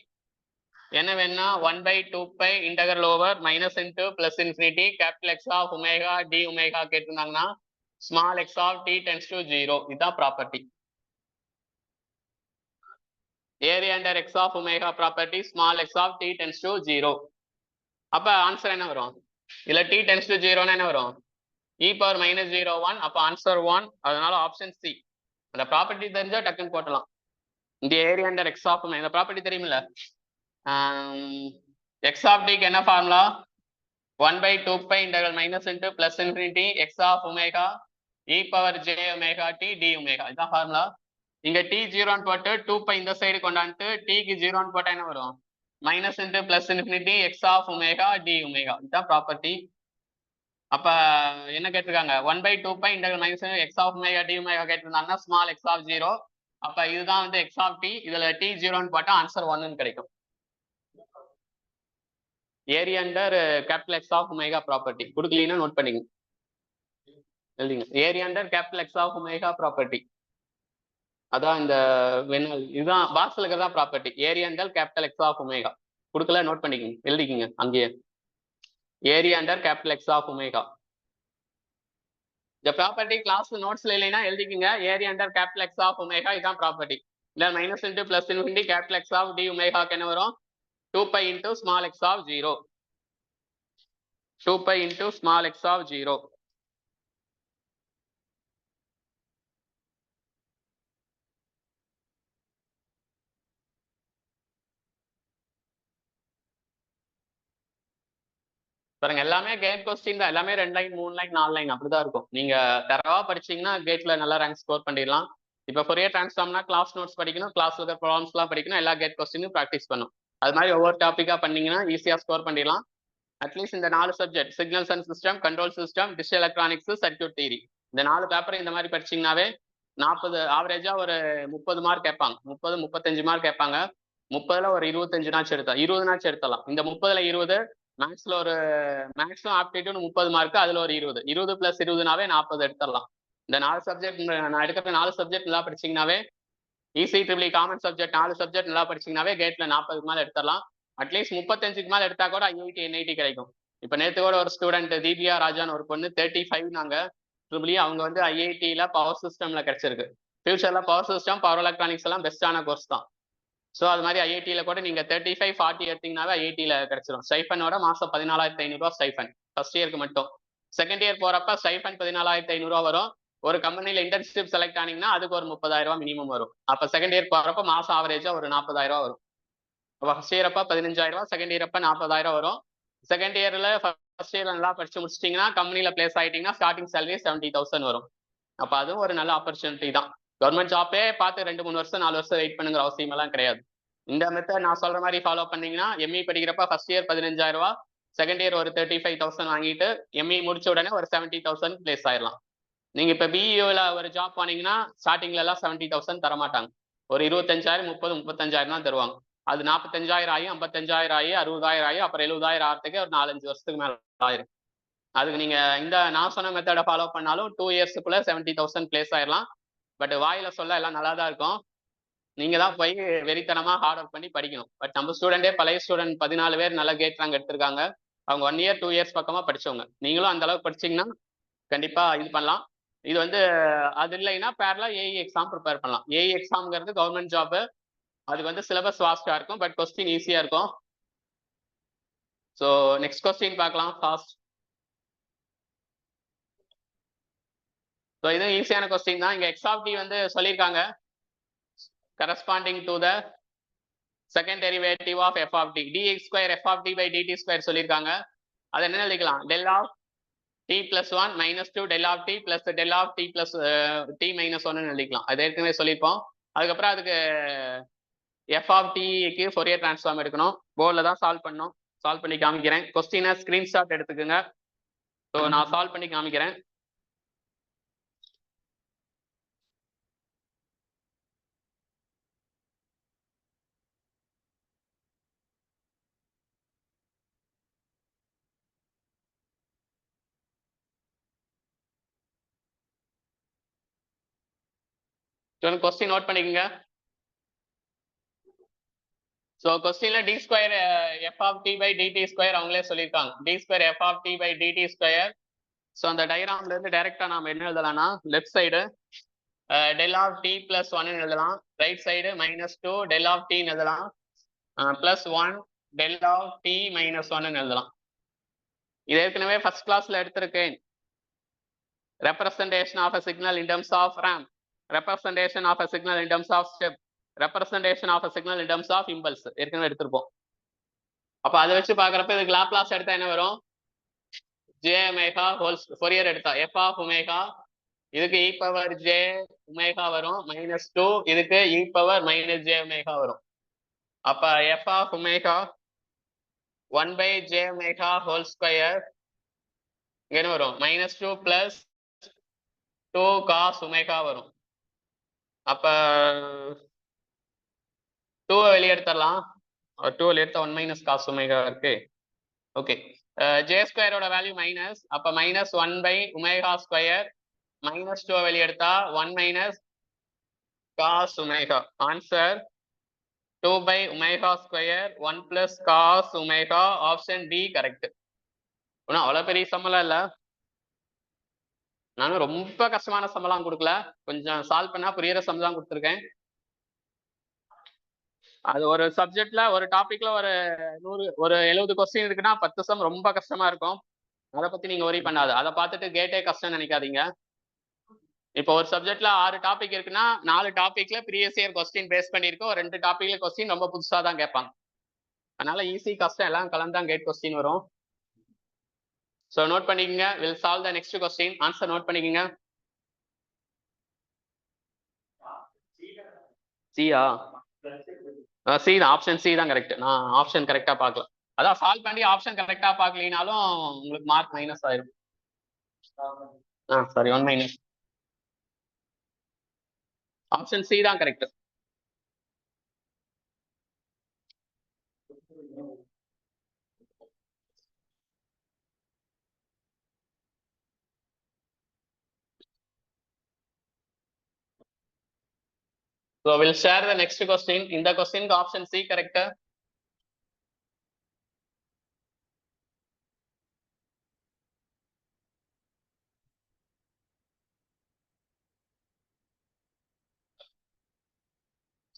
என்ன வேணா 1/2 pi integral over minus into plus infinity capital X of omega d omega கேட்டிருந்தாங்கன்னா small x of t tends to 0. இதுதான் property. Area under x of omega property small x of t tends to 0. அப்ப ஆன்சர் என்ன வரும்? இல்ல t tends to 0 என்ன வரும்? e power minus 0 1. அப்ப ஆன்சர் 1. அதனால ஆப்ஷன் சி. அந்த ப்ராப்பர்ட்டி தெரிஞ்சா டக்குன்னு போட்டலாம். இந்த area under x of omega இந்த ப்ராப்பர்ட்டி தெரியுமில்ல? x of t க்கு என்ன formula? 1/2 pi integral minus into plus infinity x of omega e power j omega t d omega. இதுதான் ஃபார்முலா. இங்க t 0 போட்டு 2 pi இந்த சைடு கொண்டாந்து t க்கு 0 போட்டா என்ன வரும்? minus into plus infinity x of omega d omega. இதுதான் ப்ராப்பர்ட்டி. அப்ப என்ன கேட்டிருக்காங்க? 1/2 pi integral minus x of omega d omega கேட்டிருந்தாங்கன்னா small x of 0. அப்ப இதுதான் வந்து x of t. இதுல t 0 போட்டா ஆன்சர் 1 கிடைக்கும். Area under capital X of omega property. கொடுக்கலீங்கன்னா நோட் பண்ணிங்க, எழுதிங்க. Area under capital X of omega property. அதான் இந்த இதுதான் பாக்ஸ்ல இருக்கிறதா property. Area under capital X of omega. கொடுக்கல நோட் பண்ணிக்கங்க, எழுதிக்கிங்க அங்கேயே. Area under capital X of omega. இந்த ப்ராப்பர்ட்டி கிளாஸ் நோட்ஸ்ல இல்லைன்னா எழுதிக்கிங்க. Area under capital X of omega இதுதான் ப்ராப்பர்ட்டி. இல்ல minus into plus infinity capital X of d omega என்ன வரும்? 2 pi into small x of 0. 2 pi into small x of 0. பாருங்க, எல்லாமே கேட் கொஸ்டின் தான். எல்லாமே 2 லைன் 3 லைன் 4 லைன் அப்படிதான் இருக்கும். நீங்க தரவா படிச்சீங்கன்னா கேட்ல நல்லா ரேங்க் ஸ்கோர் பண்ணிடலாம். இப்போ ஃபோரியர் டிரான்ஸ்ஃபார்ம்னா கிளாஸ் நோட்ஸ் படிக்கணும், கிளாஸ்ல இருக்கிற ப்ராப்ளம்ஸ் எல்லாம் படிக்கணும், எல்லா கேட் கொஸ்டினும் ப்ராக்டிஸ் பண்ணும். அது மாதிரி ஒவ்வொரு டாப்பிக்கா பண்ணீங்கன்னா ஈஸியா ஸ்கோர் பண்ணிடலாம். அட்லீஸ்ட் இந்த 4 subject signals and system, control system, digital electronics, circuit theory, இந்த 4 பேப்பர் இந்த மாதிரி படிச்சீங்கன்னாவே 40 ஆவரேஜா ஒரு 30 மார்க் கேட்பாங்க. 30-35 மார்க் கேட்பாங்க. 30ல ஒரு 25 எடுத்தா 20 எடுத்தலாம். இந்த 30ல 20 மேக்ஸ்ல ஒரு மேக்ஸும் ஆப்டிடியூட் 30 மார்க், அதுல ஒரு 20 பிளஸ் 20நாவே 40 எடுத்துடலாம். இந்த 4 சப்ஜெக்ட் நான் எடுக்கிற 4 சப்ஜெக்ட் நல்லா படிச்சீங்கன்னாவே easy triple common subject 4 subject நல்லா படிச்சீங்கன்னாவே கேட்ல 40க்கு மேல எடுத்துடலாம். அட்லீஸ்ட் 35க்கு மேல எடுத்தா கூட IIT NIT கிடைக்கும். இப்ப நேத்து கூட ஒரு ஸ்டூடெண்ட் தீபியா ராஜான்னு ஒரு பொண்ணு 35 நாங்க ட்ரிபிள் அவங்க வந்து IITல பவர் சிஸ்டம்ல கிடைச்சிருக்கு. ஃபியூச்சர்ல பவர் சிஸ்டம், பவர் எலக்ட்ரானிக்ஸ் எல்லாம் பெஸ்டான கோர்ஸ் தான். ஸோ அது மாதிரி IITல கூட நீங்க 35-40 எடுத்தீங்கன்னாவே IITல கிடைச்சிடும். ஸ்டைஃபனோட மாசம் 14,500 ஸ்டைஃபன் ஃபர்ஸ்ட் இயருக்கு மட்டும். செகண்ட் இயர் போறப்ப ஸ்டைஃபன் 14,500 வரும். ஒரு கம்பெனில இன்டர்ன்ஷிப் செலக்ட் ஆனீங்கன்னா அதுக்கு ஒரு 30,000 மினிமம் வரும். அப்ப செகண்ட் இயர் போறப்ப மாசம் ஆவரேஜா ஒரு 40,000 வரும். ஃபர்ஸ்ட் இயர் அப்ப 15,000, செகண்ட் இயர் அப்ப 40,000 வரும். செகண்ட் இயர்ல ஃபர்ஸ்ட் இயர்ல நல்லா படிச்சு முடிச்சிட்டீங்கன்னா கம்பெனில பிளேஸ் ஆயிட்டீங்கன்னா ஸ்டார்டிங் சேலரி 70,000 வரும். அப்ப அதுவும் ஒரு நல்ல ஆப்பர்ச்சுனிட்டி தான். கவர்மெண்ட் ஜாப்பே பார்த்து 2-3 வருஷம் 4 வருஷம் வெயிட் பண்ணுங்கிற அவசியம் எல்லாம் கிடையாது. இந்த மெத்தட் நான் சொல்ற மாதிரி ஃபாலோ பண்ணீங்கன்னா எம்இ படிக்கிறப்ப ஃபர்ஸ்ட் இயர் 15,000 ரூபாய், செகண்ட் இயர் ஒரு 35,000 வாங்கிட்டு எம்இ முடிச்ச உடனே ஒரு 70,000 பிளேஸ் ஆயிடலாம். நீங்க இப்ப பிஇஓல ஒரு ஜாப் போனீங்கன்னா ஸ்டார்டிங்ல எல்லாம் 70,000 தர மாட்டாங்க. ஒரு 25,000 30 35,000 தான் தருவாங்க. அது 45,000 ஆகி 55,000 ஆகி 60,000 ஆகி அப்புறம் 70,000 ஆகிறதுக்கு ஒரு 4-5 வருஷத்துக்கு மேல ஆயிரும். அதுக்கு நீங்க இந்த நான் சொன்ன மெத்தடை ஃபாலோ பண்ணாலும் 2 இயர்ஸ்க்குள்ள 70,000 பிளேஸ் ஆயிடலாம். பட் வாயில சொல்ல எல்லாம் நல்லா தான் இருக்கும். நீங்க தான் போய் வெறித்தனமா ஹார்ட் ஒர்க் பண்ணி படிக்கணும். பட் நம்ம ஸ்டூடெண்டே பழைய ஸ்டூடெண்ட் 14 பேர் நல்ல கேட் ரேங்க் எடுத்திருக்காங்க. அவங்க 1 இயர் 2 இயர்ஸ் பக்கமா படிச்சவங்க. நீங்களும் அந்த அளவுக்கு படிச்சீங்கன்னா கண்டிப்பா இது பண்ணலாம். இது வந்து அது இல்லைன்னா பேரலா ஏஇ எக்ஸாம் ப்ரிப்பேர் பண்ணலாம். ஏஇ எக்ஸாம்ங்கிறது கவர்மெண்ட் ஜாப். அது வந்து சிலபஸ் வாஸ்டா இருக்கும், பட் கொஸ்டின் ஈஸியா இருக்கும். ஸோ நெக்ஸ்ட் கொஸ்டின் பார்க்கலாம் ஃபாஸ்ட். ஸோ இது ஈஸியான கொஸ்டின் தான். இங்க எக்ஸ் ஆஃப் டி வந்து சொல்லியிருக்காங்க. Corresponding to the second derivative of f of t, dx square f of t by DD square சொல்லியிருக்காங்க. அதை என்ன எழுதிக்கலாம்? Del of t plus 1 minus 2 del of t plus del of t plus t minus 1 எழுதிக்கலாம். அது ஏற்கனவே சொல்லியிருப்போம். அதுக்கப்புறம் அதுக்கு எஃப் ஆஃப் டிக்கு ஃபோரியர் டிரான்ஸ்ஃபார்ம் எடுக்கணும். போர்டில் தான் சால்வ் பண்ணணும். சால்வ் பண்ணி காமிக்கிறேன். கொஸ்டினை ஸ்கிரீன்ஷாட் எடுத்துக்கோங்க. ஸோ நான் சால்வ் பண்ணி காமிக்கிறேன். கொஸ்டின் நோட் பண்ணிக்கோங்க. ஸோ கொஸ்டின்ல d square f of t by DD square அவங்களே சொல்லியிருக்காங்க. D square f of t by DD square. So அந்த டயக்ராம்ல இருந்து டைரக்டா நாம என்ன எழுதலாம்னா left side del of t plus 1 எழுதலாம். Right side minus 2 del of t எழுதலாம். Plus 1 del of t minus 1 எழுதலாம். இது ஏற்கனவே ஃபர்ஸ்ட் கிளாஸ்ல எடுத்திருக்கேன். representation of a signal in terms of ramp, representation of a signal in terms of step, representation of a signal in terms of impulse ஏற்கனவே எடுத்திருப்போம். அப்ப அதை வச்சு பாக்குறப்ப இதுக்கு லாப்லாஸ் எடுத்தா என்ன வரும்? j ஒமேகா ஹோல் ஃபோரியர் எடுத்தா f ஆஃப் ஒமேகா, இதுக்கு e பவர் j ஒமேகா வரும் மைனஸ் 2, இதுக்கு e power minus j omega வரும். அப்ப f of omega 1 by j omega whole square என்ன வரும்? மைனஸ் 2 பிளஸ் 2 cos ஒமேகா வரும். அப்ப 2 வெளியே எடுத்துடலாம். 2 வெளியே எடுத்தா 1 மைனஸ் காஸ் ஒமேகா இருக்கு. ஓகே, ஜே ஸ்கொயரோட வேல்யூ மைனஸ், அப்ப minus 1 by omega square, minus 2 வெளியே எடுத்தா 1 minus cos omega. Answer 2 by omega square 1 plus cos omega. Option D correct. ஒன்றும் அவ்வளோ பெரிய சம்பளம் இல்லை. நானும் ரொம்ப கஷ்டமான சம்பளம் கொடுக்கல, கொஞ்சம் சால்வ் பண்ணா புரியுற சம்பளம் கொடுத்துருக்கேன். அது ஒரு சப்ஜெக்ட்ல ஒரு டாபிக்ல ஒரு 70 கொஸ்டின் இருக்குன்னா 10 சம் ரொம்ப கஷ்டமா இருக்கும். அதை பத்தி நீங்க ஒரி பண்ணாது. அதை பார்த்துட்டு கேட்டே கஷ்டம் நினைக்காதீங்க. இப்போ ஒரு சப்ஜெக்ட்ல 6 டாபிக் இருக்குன்னா 4 டாபிக்ல ப்ரீவியஸ் இயர் கொஸ்டின் பேஸ் பண்ணியிருக்கோம். 2 டாபிக்ல கொஸ்டின் ரொம்ப புதுசா தான் கேட்பாங்க. அதனால ஈஸி கஷ்டம் எல்லாம் கலந்தான் கேட் கொஸ்டின் வரும். ஸோ நோட் பண்ணிக்கங்க. Will solve the next question. Answer note பண்ணிக்கங்க. சியா? சி தான், ஆப்ஷன் சி தான் கரெக்ட். நான் ஆப்ஷன் கரெக்டா பார்க்கல. அதான் சால்வ் பண்ணி ஆப்ஷன் கரெக்டா பார்க்கலினாலும் உங்களுக்கு மார்க் மைனஸ் ஆயிரும். Sorry, 1 minus. ஆப்ஷன் சி தான் correct. So we'll share the next question. In the question, option C correct.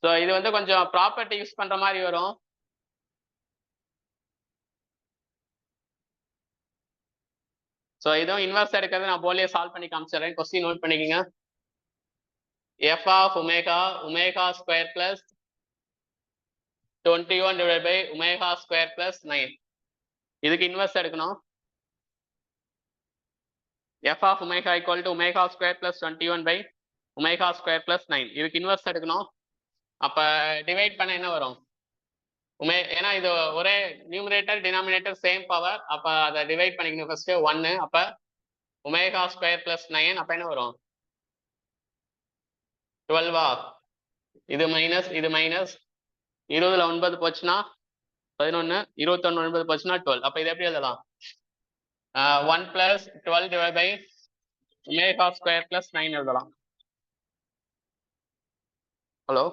So இது வந்து கொஞ்சம் ப்ராப்பர்ட்டி யூஸ் பண்ற மாதிரி வரும். ஸோ இதுவும் இன்வெர்ஸ் எடுக்கிறது நான் போலியே சால்வ் பண்ணி காமிச்சிடுறேன். கொஸ்டின் நோட் பண்ணிக்கோங்க. f of omega, omega square plus 21 divided by omega square plus 9. இதுக்கு இன்வெர்ஸ் எடுக்கணும். f of omega equal to omega square plus 21 by omega square plus 9. இதுக்கு இன்வெர்ஸ் எடுக்கணும். அப்ப டிவைட் பண்ண என்ன வரும்? ஏன்னா இது ஒரே நியூமரேட்டர் டினாமினேட்டர் சேம் பவர், அப்ப அதை டிவைட் பண்ணிக்கணும் ஃபர்ஸ்ட் 1. அப்ப ஒமேகா ஸ்கொயர் பிளஸ் 9 அப்ப என்ன வரும் 12. இது மைனஸ் இது மைனஸ், 20ல 9 போச்சுன்னா 11, 21 9 போச்சுன்னா 12. அப்ப இது எப்படி எழுதலாம் 1 plus 12 divided by omega square plus 9 எழுதலாம். ஹலோ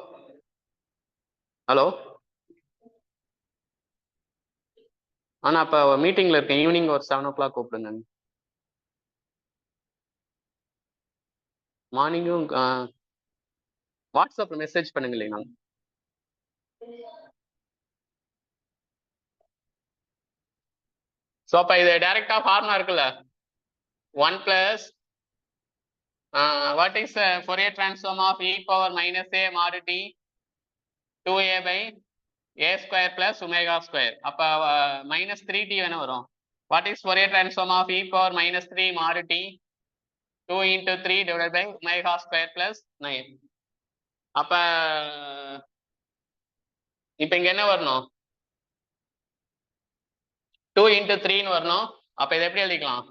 ஹலோ ஆனா அப்ப மீட்டிங்ல இருக்கேன், ஈவினிங் ஒரு 7 o'clock கூப்பிடுங்க. மார்னிங்கும் வாட்ஸ்அப்ல மெசேஜ் பண்ணுங்க இல்லைங்களா. ஸோ அப்போ இது டைரக்டா ஃபார்முலா இருக்குல்ல 1 plus what is Fourier transform of e power minus a mod t 2a by a square plus omega square. அப்ப minus 3t வேணும் வரும். What is Fourier transform of e power minus 3 mod t 2 into 3 divided by omega square plus 9. அப்ப இப்ப இங்க என்ன வரணும் 2 into 3 ன்னு வரணும். அப்ப இதை எப்படி எழுதிக்கலாம்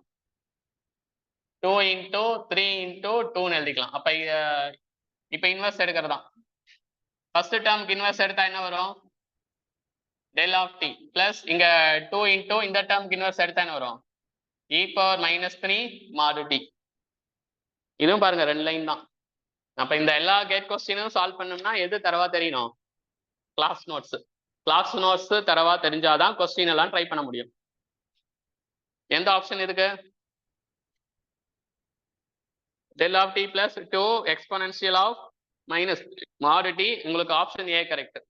2 into 3 into 2 ன்னு எழுதிக்கலாம். அப்ப இப்ப இன்வெர்ஸ் எடுக்கிறதா. ஃபர்ஸ்ட் டேர்முக்கு இன்வெர்ஸ் எடுத்தா என்ன வரும் del of t பிளஸ் இங்க 2 into இந்த டேர்முக்கு இன்வெர்ஸ் எடுத்தா என்ன வரும் e power minus 3 mod t. இதுவும் பாருங்க 2 லைன் தான். அப்ப இந்த எல்லா கேட் கொஸ்டினும் சால்வ் பண்ணோம்னா எது தரவா தெரியணும் கிளாஸ் நோட்ஸ் தரவா தெரிஞ்சாதான் கொஸ்டின் எல்லாம் ட்ரை பண்ண முடியும். எந்த ஆப்ஷன் இருக்கு del of t plus 2 exponential of minus mod t, உங்களுக்கு ஆப்ஷன் ஏ கரெக்ட்.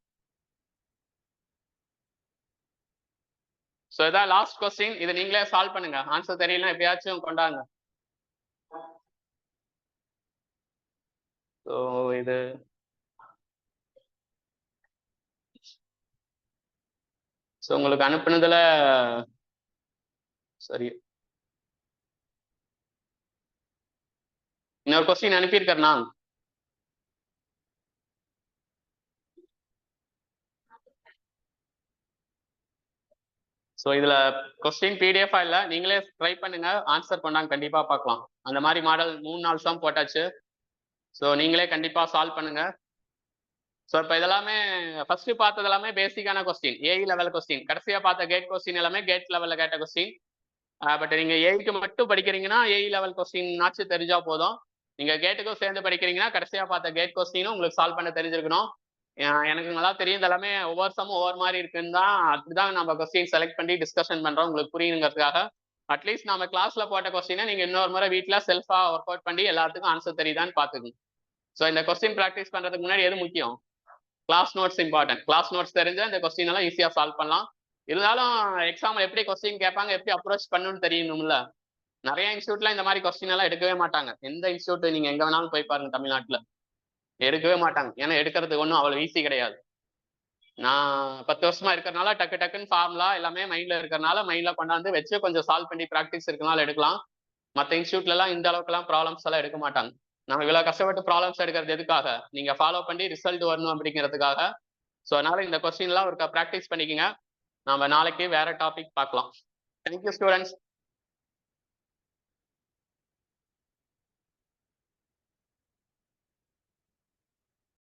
ஸோ இதான் லாஸ்ட் கொஸ்டின். இது நீங்களே சால்வ் பண்ணுங்க. ஆன்சர் தெரியல எப்பயாச்சும் கொண்டாங்க. ஸோ இது ஸோ உங்களுக்கு அனுப்புனதுல சரி இன்னொரு கொஸ்டின் அனுப்பியிருக்கேன் நான். ஸோ இதுல கொஸ்டின் பிடிஎஃப் இல்ல, நீங்களே ட்ரை பண்ணுங்க, ஆன்சர் பண்ணாங்க கண்டிப்பா பார்க்கலாம். அந்த மாதிரி மாடல் 3 நாள் சம் போட்டாச்சு. ஸோ நீங்களே கண்டிப்பா சால்வ் பண்ணுங்க. ஸோ இப்போ இதெல்லாமே ஃபர்ஸ்ட் பார்த்தது எல்லாமே பேசிக்கான கொஸ்டின், ஏஇ லெவல் கொஸ்டின். கடைசியா பார்த்த கேட் கொஸ்டின் எல்லாமே கேட் லெவல்ல கேட்ட கொஸ்டின். பட் நீங்க ஏஇக்கு மட்டும் படிக்கிறீங்கன்னா ஏஇ லெவல் கொஸ்டின் ஆச்சு தெரிஞ்சா போதும். நீங்க கேட்டுக்கும் சேர்ந்து படிக்கிறீங்கன்னா கடைசியா பார்த்த கேட் கொஸ்டினும் உங்களுக்கு சால்வ் பண்ண தெரிஞ்சிருக்கணும். எனக்கு நல்லா தெரியும், இதெல்லாமே ஒவ்வொரு சம்மும் ஒவ்வொரு மாதிரி இருக்குன்னு தான், அப்படிதான் நம்ம கொஸ்டின் செலக்ட் பண்ணி டிஸ்கஷன் பண்றோம் உங்களுக்கு புரியுங்கிறதுக்காக. அட்லீஸ்ட் நம்ம கிளாஸ்ல போட்ட கொஸ்டினை நீங்க இன்னொரு முறை வீட்டுல செல்ஃபா ஒர்க் அவுட் பண்ணி எல்லாத்துக்கும் ஆன்சர் தெரியுதான்னு பாத்துக்கணும். ஸோ இந்த கொஸ்டின் ப்ராக்டிஸ் பண்றதுக்கு முன்னாடி எது முக்கியம் class notes important. Class notes தெரிஞ்சா இந்த கொஸ்டின் எல்லாம் ஈஸியா சால்வ் பண்ணலாம். இருந்தாலும் எக்ஸாம் எப்படி கொஸ்டின் கேட்பாங்க, எப்படி அப்ரோச் பண்ணணும்னு தெரியணும்ல. நிறைய இன்ஸ்டியூட்ல இந்த மாதிரி கொஸ்டின் எல்லாம் எடுக்கவே மாட்டாங்க. எந்த இன்ஸ்டியூட் நீங்க எங்க வேணாலும் போய் பாருங்க தமிழ்நாட்டுல, எடுக்கவே மாட்டாங்க. ஏன்னா எடுக்கிறதுக்கு ஒன்றும் அவ்வளவு ஈஸி கிடையாது. நான் 10 வருஷமா இருக்கிறனால டக்குன்னு ஃபார்முலா எல்லாமே மைண்ட்ல இருக்கிறனால மைண்ட்ல கொண்டாந்து வச்சு கொஞ்சம் சால்வ் பண்ணி ப்ராக்டிஸ் இருக்கனால எடுக்கலாம். மற்ற இன்ஸ்டியூட்ல எல்லாம் இந்த அளவுக்குலாம் ப்ராப்ளம்ஸ் எல்லாம் எடுக்க மாட்டாங்க. நம்ம இவ்வளவு கஷ்டப்பட்டு ப்ராப்ளம்ஸ் எடுக்கிறது எதுக்காக, நீங்க ஃபாலோ பண்ணி ரிசல்ட் வரணும் அப்படிங்கிறதுக்காக. ஸோ அதனால இந்த கொஸ்டின் எல்லாம் ஒரு ப்ராக்டிஸ் பண்ணிக்கோங்க. நம்ம நாளைக்கு வேற டாபிக் பார்க்கலாம். Thank you students.